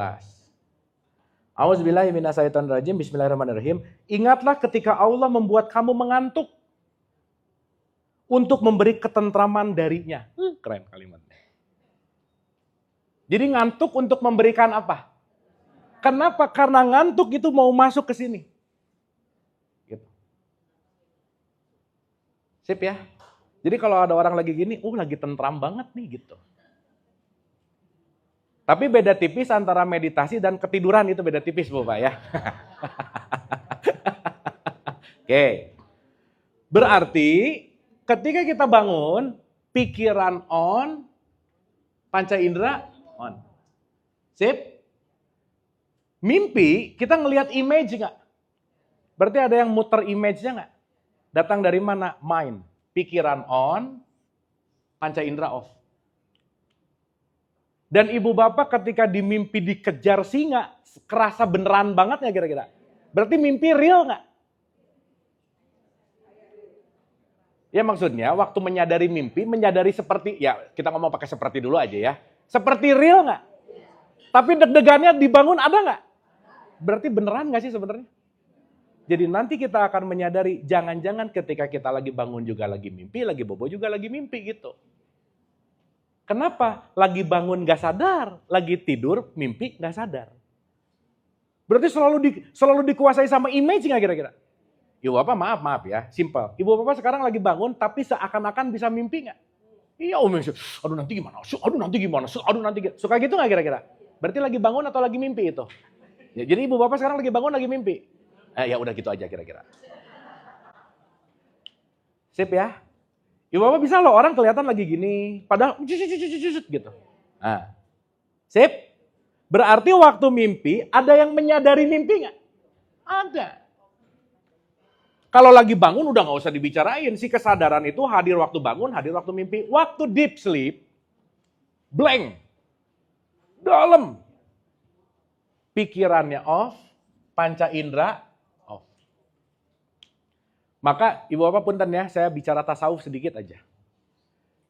A'udzubillahi minasyaitonirrajim, bismillahirrahmanirrahim. Ingatlah ketika Allah membuat kamu mengantuk untuk memberi ketentraman darinya. Keren kalimatnya. Jadi ngantuk untuk memberikan apa? Kenapa? Karena ngantuk itu mau masuk ke sini. Gitu. Sip ya. Jadi kalau ada orang lagi gini, lagi tentram banget nih gitu. Tapi beda tipis antara meditasi dan ketiduran, itu beda tipis Bapak ya. Oke. Berarti ketika kita bangun, pikiran on, panca indera on. Sip? Mimpi, kita ngelihat image nggak? Berarti ada yang muter image-nya nggak? Datang dari mana? Mind. Pikiran on, panca indera off. Dan Ibu Bapak ketika di mimpi dikejar singa, kerasa beneran banget nggak kira-kira? Berarti mimpi real nggak? Ya maksudnya waktu menyadari mimpi, menyadari seperti, ya kita ngomong pakai seperti dulu aja ya. Seperti real nggak? Tapi deg-degannya dibangun ada nggak? Berarti beneran nggak sih sebenarnya? Jadi nanti kita akan menyadari, jangan-jangan ketika kita lagi bangun juga lagi mimpi, lagi bobo juga lagi mimpi gitu. Kenapa? Lagi bangun gak sadar, lagi tidur mimpi gak sadar. Berarti selalu dikuasai sama image nggak kira-kira? Ibu bapak maaf ya, simple. Ibu bapak sekarang lagi bangun tapi seakan-akan bisa mimpi nggak? Iya om, aduh nanti gimana, aduh nanti gimana, aduh nanti gimana. Suka gitu nggak kira-kira? Berarti lagi bangun atau lagi mimpi itu? Ya, jadi ibu bapak sekarang lagi bangun lagi mimpi. Ya udah gitu aja kira-kira. Sip ya. Ibu bapak bisa loh orang kelihatan lagi gini, padahal gitu. Nah, sip. Berarti waktu mimpi ada yang menyadari mimpi nggak? Ada. Kalau lagi bangun udah nggak usah dibicarain, si kesadaran itu hadir waktu bangun, hadir waktu mimpi. Waktu deep sleep, blank, dalam. Pikirannya off, panca indera off. Maka ibu bapak punten ya, saya bicara tasawuf sedikit aja.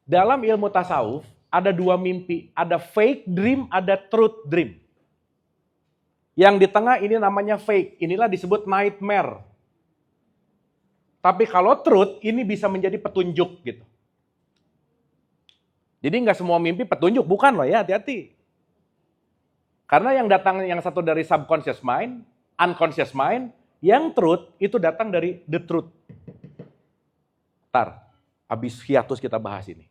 Dalam ilmu tasawuf, ada dua mimpi, ada fake dream, ada truth dream. Yang di tengah ini namanya fake, inilah disebut nightmare. Tapi kalau truth, ini bisa menjadi petunjuk gitu. Jadi nggak semua mimpi petunjuk, bukan loh ya, hati-hati. Karena yang datang yang satu dari subconscious mind, unconscious mind, yang truth itu datang dari the truth. Ntar, habis hiatus kita bahas ini.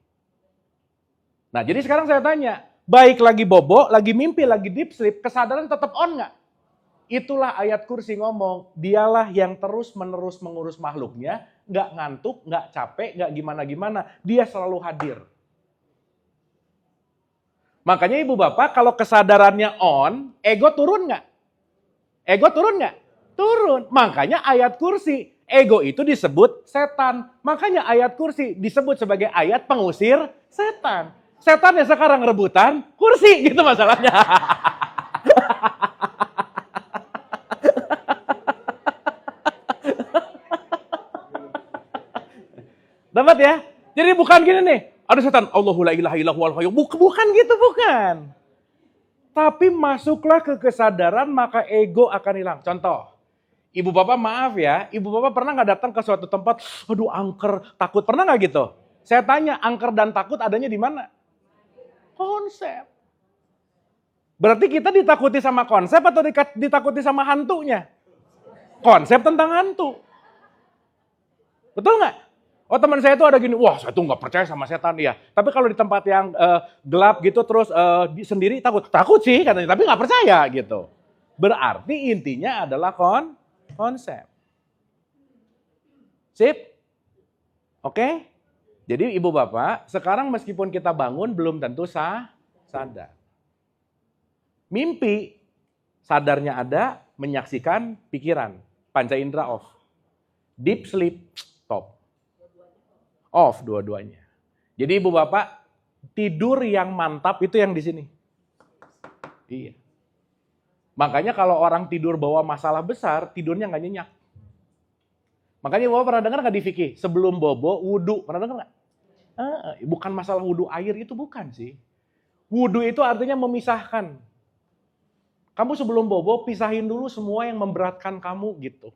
Nah, jadi sekarang saya tanya, baik lagi bobo, lagi mimpi, lagi deep sleep, kesadaran tetap on nggak? Itulah ayat kursi ngomong, dialah yang terus-menerus mengurus makhluknya, nggak ngantuk, nggak capek, nggak gimana-gimana, dia selalu hadir. Makanya ibu bapak kalau kesadarannya on, ego turun nggak? Ego turun nggak? Turun. Makanya ayat kursi, ego itu disebut setan. Makanya ayat kursi disebut sebagai ayat pengusir setan. Setan yang sekarang rebutan kursi gitu masalahnya. Dapat ya? Jadi bukan gini nih, ada setan, Allahu la ilaha illahu wal hayyum. Bukan gitu, bukan. Tapi masuklah ke kesadaran maka ego akan hilang. Contoh, ibu bapak maaf ya, ibu bapak pernah nggak datang ke suatu tempat, aduh angker, takut, pernah nggak gitu? Saya tanya, angker dan takut adanya di mana? Konsep. Berarti kita ditakuti sama konsep atau ditakuti sama hantunya? Konsep tentang hantu. Betul nggak? Oh teman saya tuh ada gini, wah saya tuh nggak percaya sama setan ya. Tapi kalau di tempat yang gelap gitu terus sendiri takut sih katanya, tapi nggak percaya gitu. Berarti intinya adalah konsep. Sip? Oke? Jadi ibu bapak, sekarang meskipun kita bangun belum tentu sadar. Mimpi, sadarnya ada, menyaksikan pikiran. Panca indera off. Deep sleep, stop. Off dua-duanya. Jadi ibu bapak, tidur yang mantap itu yang di sini. Iya. Makanya kalau orang tidur bawa masalah besar, tidurnya nggak nyenyak. Makanya bapak pernah dengar nggak di fikih? Sebelum bobo, wudhu. Pernah dengar nggak? Bukan masalah wudhu air itu bukan sih. Wudhu itu artinya memisahkan. Kamu sebelum bobo, pisahin dulu semua yang memberatkan kamu gitu.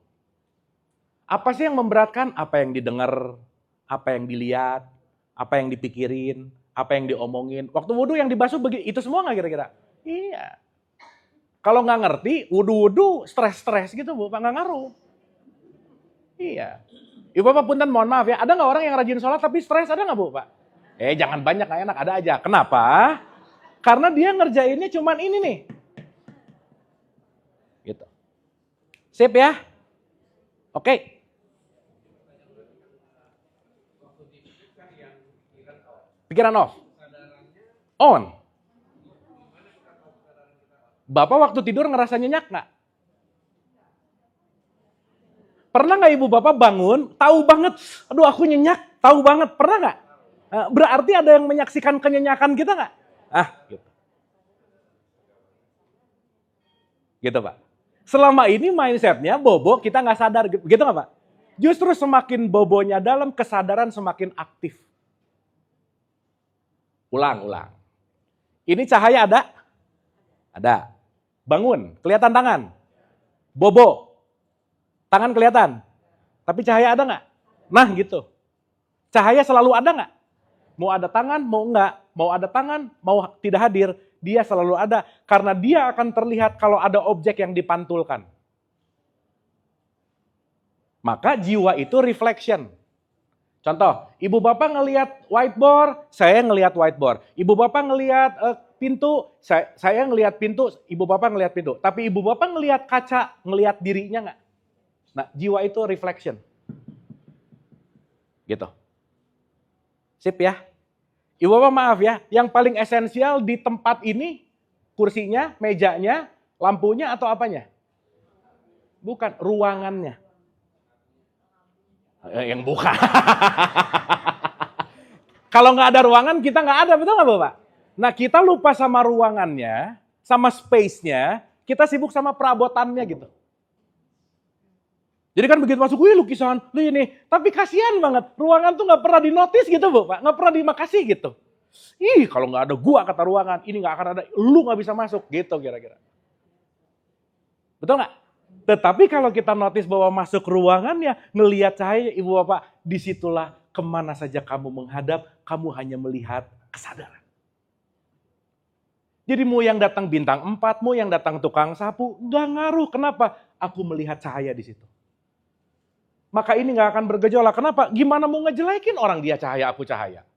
Apa sih yang memberatkan? Apa yang didengar, apa yang dilihat, apa yang dipikirin, apa yang diomongin. Waktu wudhu yang dibasuh itu semua nggak kira-kira? Iya. Kalau nggak ngerti, wudhu-wudhu stres-stres gitu Bu, nggak ngaruh. Iya. Ibu bapak punten mohon maaf ya, ada nggak orang yang rajin sholat tapi stres, ada nggak Bu Pak? Jangan banyak, nggak enak, ada aja. Kenapa? Karena dia ngerjainnya cuman ini nih. Gitu. Sip ya? Oke. Pikiran off. On. Bapak waktu tidur ngerasa nyenyak nggak? Pernah nggak ibu bapak bangun, tahu banget, aduh aku nyenyak, tahu banget, pernah nggak? Berarti ada yang menyaksikan kenyenyakan kita nggak? Gitu. Gitu Pak. Selama ini mindsetnya bobo kita nggak sadar, gitu nggak Pak? Justru semakin bobonya dalam, kesadaran semakin aktif. Ulang. Ini cahaya ada? Ada. Bangun, kelihatan tangan. Bobo. Tangan kelihatan. Tapi cahaya ada nggak? Nah gitu. Cahaya selalu ada nggak? Mau ada tangan, mau enggak. Mau ada tangan, mau tidak hadir. Dia selalu ada. Karena dia akan terlihat kalau ada objek yang dipantulkan. Maka jiwa itu reflection. Contoh, ibu bapak ngelihat whiteboard, saya ngelihat whiteboard. Ibu bapak ngelihat pintu, saya ngelihat pintu, ibu bapak ngelihat pintu. Tapi ibu bapak ngelihat kaca, ngelihat dirinya nggak? Nah, jiwa itu reflection. Gitu. Sip ya. Ibu bapak maaf ya, yang paling esensial di tempat ini, kursinya, mejanya, lampunya atau apanya? Bukan, ruangannya. Yang bukan. Kalau nggak ada ruangan, kita nggak ada, betul nggak Bapak? Nah, kita lupa sama ruangannya, sama space-nya, kita sibuk sama perabotannya gitu. Jadi kan begitu masuk, wih lukisan, ini. Tapi kasihan banget, ruangan tuh nggak pernah dinotis gitu Bapak, nggak pernah dimakasih gitu. Ih, kalau nggak ada gua kata ruangan, ini nggak akan ada, lu nggak bisa masuk gitu kira-kira. Betul nggak? Tetapi kalau kita notice bahwa masuk ruangannya, ngelihat cahaya ibu bapak, disitulah kemana saja kamu menghadap, kamu hanya melihat kesadaran. Jadi mau yang datang bintang 4, mau yang datang tukang sapu, nggak ngaruh. Kenapa? Aku melihat cahaya di situ. Maka ini nggak akan bergejolak. Kenapa? Gimana mau ngejelekin orang dia cahaya, aku cahaya.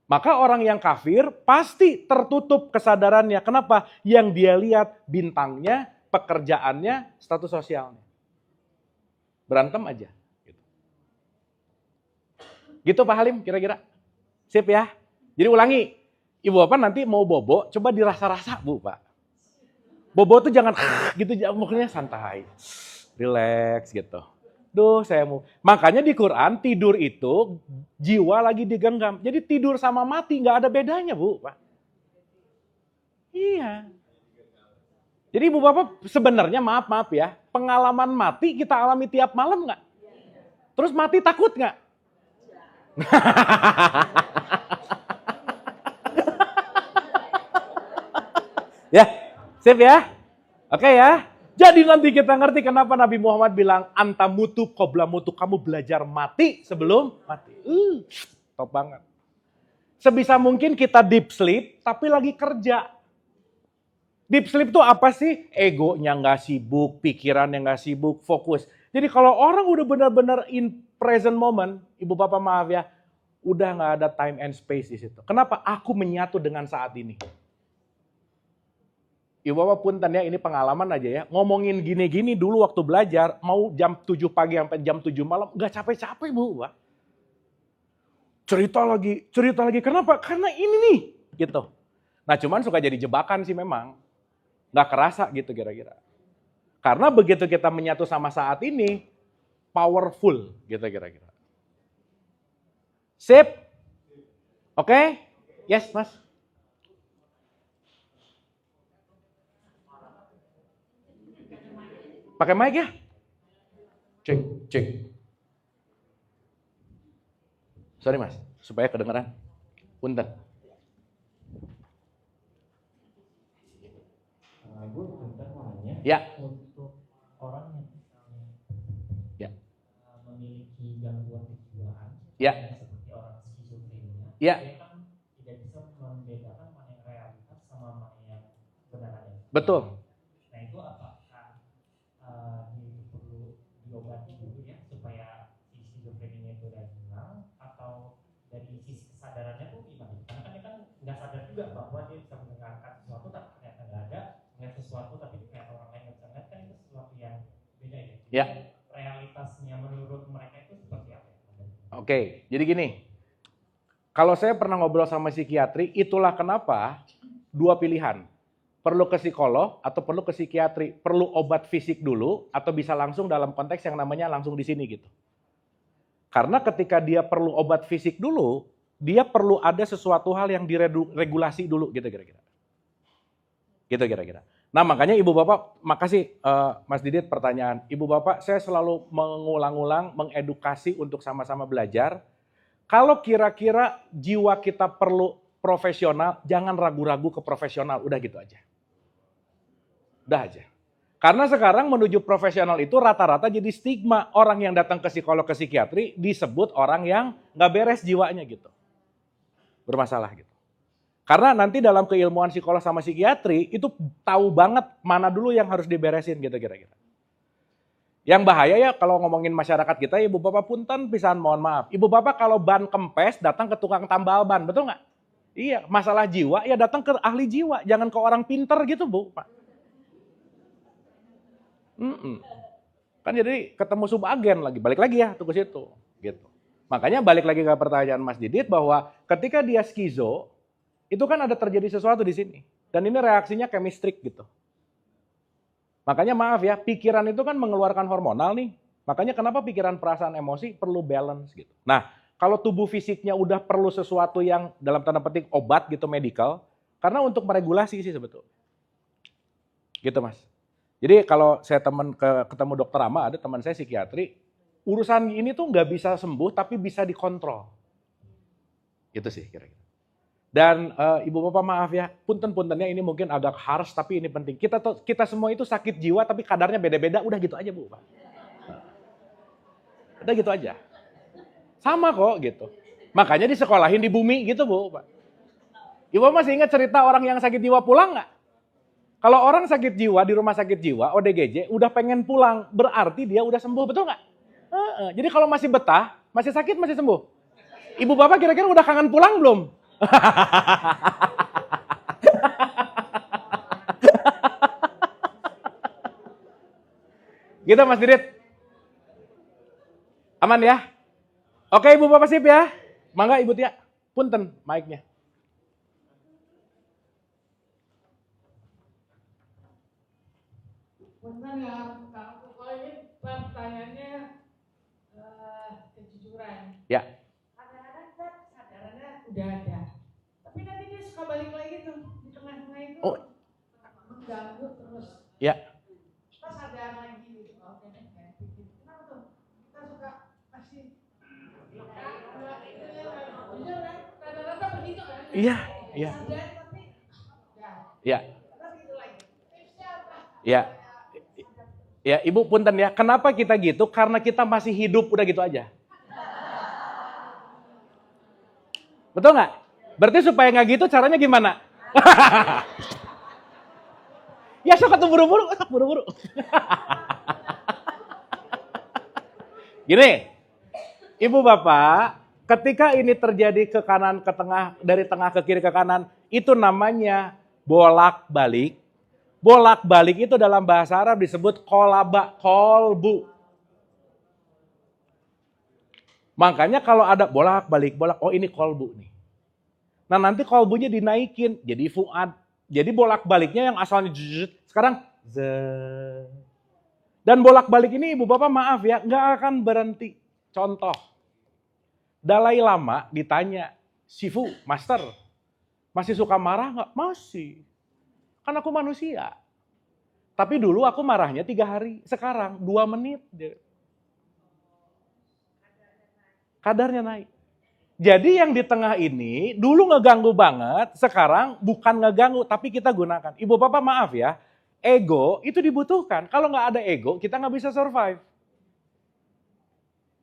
Maka orang yang kafir pasti tertutup kesadarannya. Kenapa? Yang dia lihat bintangnya, pekerjaannya, status sosialnya. Berantem aja. Gitu Pak Halim kira-kira. Sip ya. Jadi ulangi. Ibu bapak nanti mau bobo, coba dirasa-rasa Bu Pak. Bobo tuh jangan gitu, pokoknya santai. Relax gitu. Duh saya mau. Makanya di Quran tidur itu jiwa lagi digenggam. Jadi tidur sama mati nggak ada bedanya Bu Pak. Iya. Jadi ibu bapak sebenarnya maaf ya, pengalaman mati kita alami tiap malam nggak? Terus mati takut nggak? Ya, sip ya? Oke ya. Jadi nanti kita ngerti kenapa Nabi Muhammad bilang anta mutu qabla mutu, kamu belajar mati sebelum mati. Top banget. Sebisa mungkin kita deep sleep tapi lagi kerja. Deep sleep itu apa sih? Egonya nggak sibuk, pikirannya nggak sibuk, fokus. Jadi kalau orang udah benar-benar in present moment, ibu bapak maaf ya, udah nggak ada time and space di situ. Kenapa? Aku menyatu dengan saat ini. Ibu bapak punten ya, ini pengalaman aja ya. Ngomongin gini-gini dulu waktu belajar, mau jam 7 pagi sampai jam 7 malam, nggak capek-capek Bu. Cerita lagi. Kenapa? Karena ini nih, gitu. Nah cuman suka jadi jebakan sih memang. Nggak kerasa gitu kira-kira. Karena begitu kita menyatu sama saat ini, powerful gitu kira-kira. Sip? Oke? Yes Mas? Pakai mic ya? Cek. Sorry Mas, supaya kedengeran. Punten. Gue bentar nanya. Ya. Untuk orang yang misalnya Ya. memiliki gangguan kejiwaan, Ya. seperti orang skizofrenia, Ya. dia kan tidak bisa membedakan mana yang realitas sama mana yang kebenaran. Betul. Nah itu apakah dia perlu diobati dulu ya supaya si skizofrenia itu udah hilang, atau dari sisi kesadarannya tuh gimana? Karena kan dia kan nggak sadar juga bahwa dia bisa mendengarkan sesuatu tapi ternyata nggak ada, melihat sesuatu tapi kayak orang lain nggak bisa ngeliat, kan itu sesuatu yang beda ya. Ya. Realitasnya menurut mereka itu seperti apa? Oke, jadi gini. Kalau saya pernah ngobrol sama psikiatri, itulah kenapa dua pilihan. Perlu ke psikolog atau perlu ke psikiatri. Perlu obat fisik dulu atau bisa langsung dalam konteks yang namanya langsung di sini gitu. Karena ketika dia perlu obat fisik dulu, dia perlu ada sesuatu hal yang diregulasi dulu gitu kira-kira. Gitu kira-kira. Nah makanya ibu bapak, makasih Mas Didit pertanyaan. Ibu bapak saya selalu mengulang-ulang, mengedukasi untuk sama-sama belajar. Kalau kira-kira jiwa kita perlu profesional, jangan ragu-ragu ke profesional, udah gitu aja. Udah aja. Karena sekarang menuju profesional itu rata-rata jadi stigma. Orang yang datang ke psikolog, ke psikiatri disebut orang yang nggak beres jiwanya gitu. bermasalah gitu. Karena nanti dalam keilmuan psikolog sama psikiatri itu tahu banget mana dulu yang harus diberesin gitu kira-kira. Yang bahaya ya kalau ngomongin masyarakat kita, ibu bapak punten pisan mohon maaf. Ibu bapak kalau ban kempes datang ke tukang tambal ban, betul nggak? Iya, masalah jiwa ya datang ke ahli jiwa, jangan ke orang pinter gitu Bu. Pak. Kan jadi ketemu subagen lagi, balik lagi ya tuh ke situ. Gitu. Makanya balik lagi ke pertanyaan Mas Didit bahwa ketika dia skizo, itu kan ada terjadi sesuatu di sini. Dan ini reaksinya chemistrik gitu. Makanya maaf ya, pikiran itu kan mengeluarkan hormonal nih. Makanya kenapa pikiran, perasaan, emosi perlu balance gitu. Nah, kalau tubuh fisiknya udah perlu sesuatu yang dalam tanda petik obat gitu medikal, karena untuk meregulasi sih sebetulnya. Gitu Mas. Jadi kalau saya ketemu dokter Rama, ada teman saya psikiatri, urusan ini tuh nggak bisa sembuh tapi bisa dikontrol. Gitu sih kira-kira. Dan ibu bapak maaf ya, punten-puntennya ini mungkin agak harsh tapi ini penting. Kita semua itu sakit jiwa tapi kadarnya beda-beda, udah gitu aja Bu. Udah gitu aja. Sama kok gitu. Makanya disekolahin di bumi gitu Bu. Ibu masih ingat cerita orang yang sakit jiwa pulang nggak? Kalau orang sakit jiwa di rumah sakit jiwa, ODGJ, udah pengen pulang, berarti dia udah sembuh, betul nggak? Jadi kalau masih betah, masih sakit, masih sembuh. Ibu bapak kira-kira udah kangen pulang belum? Gitu Mas Didit. Aman ya? Oke Ibu Bapak sip ya. Mangga Ibu Tia. Punten mic-nya. Punten ya, Kang Kuko ini pertanyaannya kejujuran. Ya. Kadang-kadang kan kesadarannya udah ada. Tapi nanti dia suka balik lagi tuh di tengah-tengah itu. Oh. Mengganggu terus. Ya. Kita sadar lagi gitu. Oke deh, kenapa tuh? Kita suka masih jujur kan? Rata-rata begitu kan? Iya, iya. Sadar tapi ya. Terus gitu lagi. Tipsnya apa? Ya. Ya, Ibu punten ya. Kenapa kita gitu? Karena kita masih hidup udah gitu aja. Betul nggak? Berarti supaya nggak gitu caranya gimana? Ya sok ketemu buru-buru. Gini, Ibu Bapak, ketika ini terjadi ke kanan ke tengah, dari tengah ke kiri ke kanan, itu namanya bolak-balik. Bolak-balik itu dalam bahasa Arab disebut kolbu. Makanya kalau ada bolak-balik, oh ini kolbu nih. Nah nanti kolbunya dinaikin, jadi fuad. Jadi bolak-baliknya yang asalnya sekarang dan bolak-balik ini Ibu Bapak maaf ya, nggak akan berhenti. Contoh, Dalai Lama ditanya, Sifu, Master, masih suka marah nggak? Masih. Kan aku manusia. Tapi dulu aku marahnya 3 hari, sekarang 2 menit. Kadarnya naik. Jadi yang di tengah ini dulu ngeganggu banget, sekarang bukan ngeganggu tapi kita gunakan. Ibu Bapak maaf ya, ego itu dibutuhkan. Kalau nggak ada ego, kita nggak bisa survive.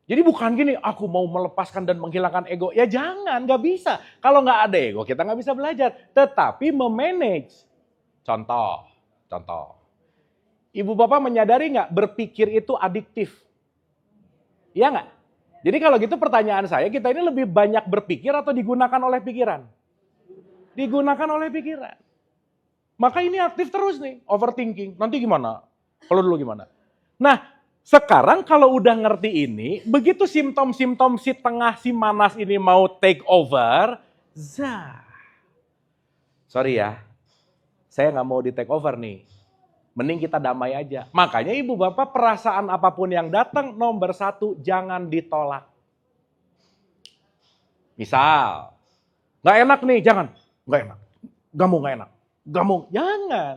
Jadi bukan gini, aku mau melepaskan dan menghilangkan ego. Ya jangan, nggak bisa. Kalau nggak ada ego, kita nggak bisa belajar. Tetapi memanage. Contoh. Ibu Bapak menyadari nggak berpikir itu adiktif? Iya nggak? Jadi kalau gitu pertanyaan saya, kita ini lebih banyak berpikir atau digunakan oleh pikiran? Digunakan oleh pikiran. Maka ini aktif terus nih, overthinking. Nanti gimana? Kalau dulu gimana? Nah, sekarang kalau udah ngerti ini, begitu simptom-simptom si tengah, si manas ini mau take over, sorry ya, saya nggak mau di take over nih. Mending kita damai aja. Makanya Ibu Bapak perasaan apapun yang datang, nomor 1 jangan ditolak. Misal, nggak enak nih, jangan. Nggak enak. Nggak enak. Jangan.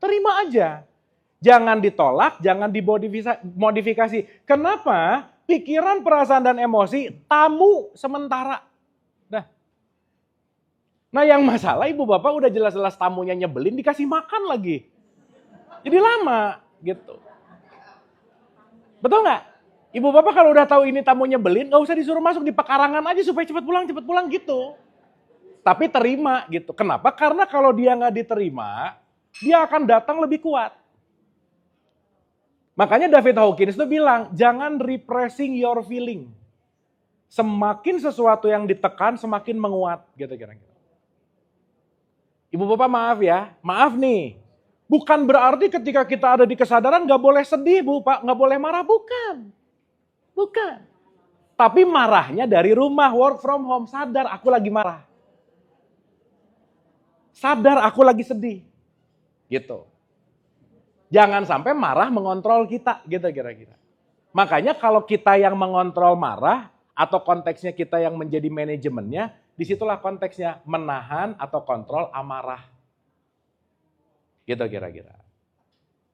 Terima aja. Jangan ditolak, jangan dimodifikasi. Kenapa? Pikiran, perasaan, dan emosi tamu sementara. Nah yang masalah Ibu Bapak udah jelas-jelas tamunya nyebelin, dikasih makan lagi. Jadi lama gitu. Betul nggak? Ibu Bapak kalau udah tahu ini tamu nyebelin, nggak usah disuruh masuk di pekarangan aja supaya cepat pulang gitu. Tapi terima gitu. Kenapa? Karena kalau dia nggak diterima, dia akan datang lebih kuat. Makanya David Hawkins itu bilang, jangan repressing your feeling. Semakin sesuatu yang ditekan, semakin menguat. Gitu kira-kira. Ibu bapak maaf ya, maaf nih. Bukan berarti ketika kita ada di kesadaran nggak boleh sedih bu, pak, nggak boleh marah, bukan. Bukan. Tapi marahnya dari rumah, work from home, sadar aku lagi marah. Sadar aku lagi sedih. Gitu. Jangan sampai marah mengontrol kita, gitu kira-kira. Makanya kalau kita yang mengontrol marah, atau konteksnya kita yang menjadi manajemennya, disitulah konteksnya menahan atau kontrol amarah. Gitu kira-kira.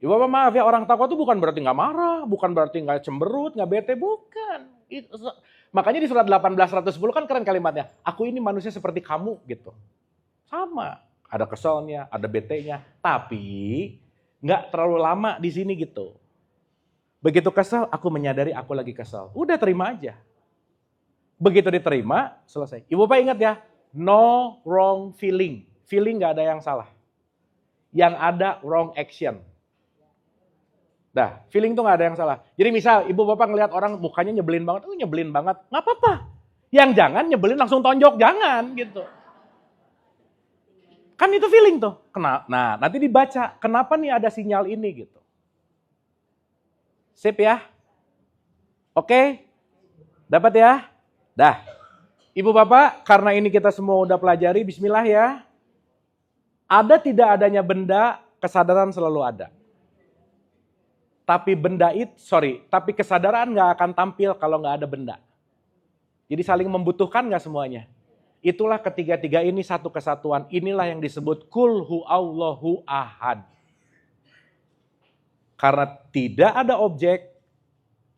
Ibu bapak maaf ya, orang takwa itu bukan berarti nggak marah, bukan berarti nggak cemberut, nggak bete, bukan. Makanya di surat 18:110 kan keren kalimatnya, aku ini manusia seperti kamu gitu. Sama, ada keselnya, ada betenya, tapi nggak terlalu lama di sini gitu. Begitu kesel, aku menyadari aku lagi kesel. Udah terima aja. Begitu diterima, selesai. Ibu bapak ingat ya, no wrong feeling. Feeling nggak ada yang salah. Yang ada wrong action. Dah, feeling tuh nggak ada yang salah. Jadi misal ibu bapak ngelihat orang mukanya nyebelin banget, nggak apa-apa. Yang jangan nyebelin langsung tonjok, jangan gitu. Kan itu feeling tuh. Nah, nanti dibaca, kenapa nih ada sinyal ini gitu. Sip ya? Oke? Dapat ya? Dah. Ibu bapak, karena ini kita semua udah pelajari, bismillah ya. Ada tidak adanya benda, kesadaran selalu ada. Tapi tapi kesadaran nggak akan tampil kalau nggak ada benda. Jadi saling membutuhkan nggak semuanya? Itulah ketiga-tiga ini satu kesatuan. Inilah yang disebut Qul huwallahu ahad. Karena tidak ada objek,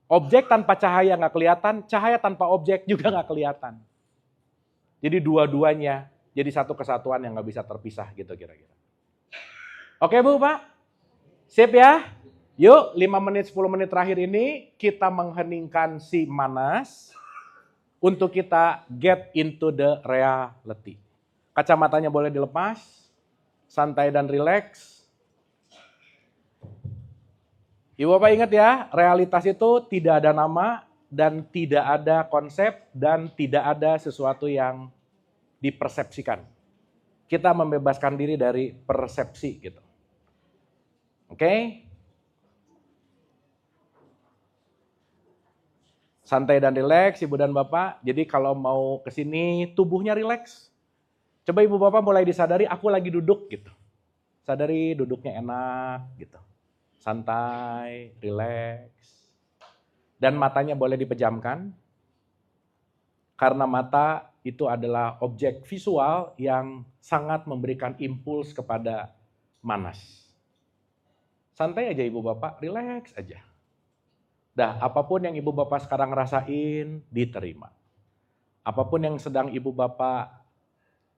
objek tanpa cahaya nggak kelihatan, cahaya tanpa objek juga nggak kelihatan. Jadi dua-duanya jadi satu kesatuan yang nggak bisa terpisah gitu kira-kira. Oke Bu, Pak? Sip ya? Yuk 5 menit 10 menit terakhir ini kita mengheningkan si manas untuk kita get into the reality. Kacamatanya boleh dilepas, santai dan rileks. Ibu Bapak ingat ya, realitas itu tidak ada nama dan tidak ada konsep dan tidak ada sesuatu yang dipersepsikan. Kita membebaskan diri dari persepsi gitu. Oke? Santai dan rileks Ibu dan Bapak. Jadi kalau mau ke sini tubuhnya rileks. Coba Ibu Bapak mulai disadari aku lagi duduk gitu. Sadari duduknya enak gitu. Santai, rileks. Dan matanya boleh dipejamkan. Karena mata itu adalah objek visual yang sangat memberikan impuls kepada manas. Santai aja Ibu Bapak, rileks aja. Dah, apapun yang Ibu Bapak sekarang rasain, diterima. Apapun yang sedang Ibu Bapak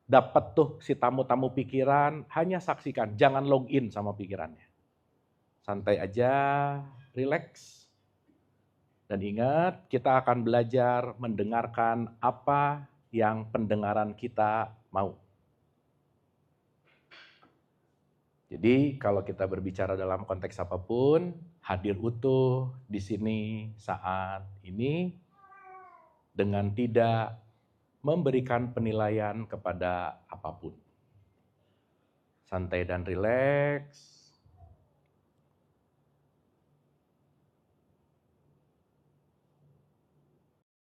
dapat tuh si tamu-tamu pikiran, hanya saksikan, jangan login sama pikirannya. Santai aja, rileks. Dan ingat, kita akan belajar mendengarkan apa yang pendengaran kita mau. Jadi kalau kita berbicara dalam konteks apapun, hadir utuh di sini saat ini dengan tidak memberikan penilaian kepada apapun. Santai dan rileks.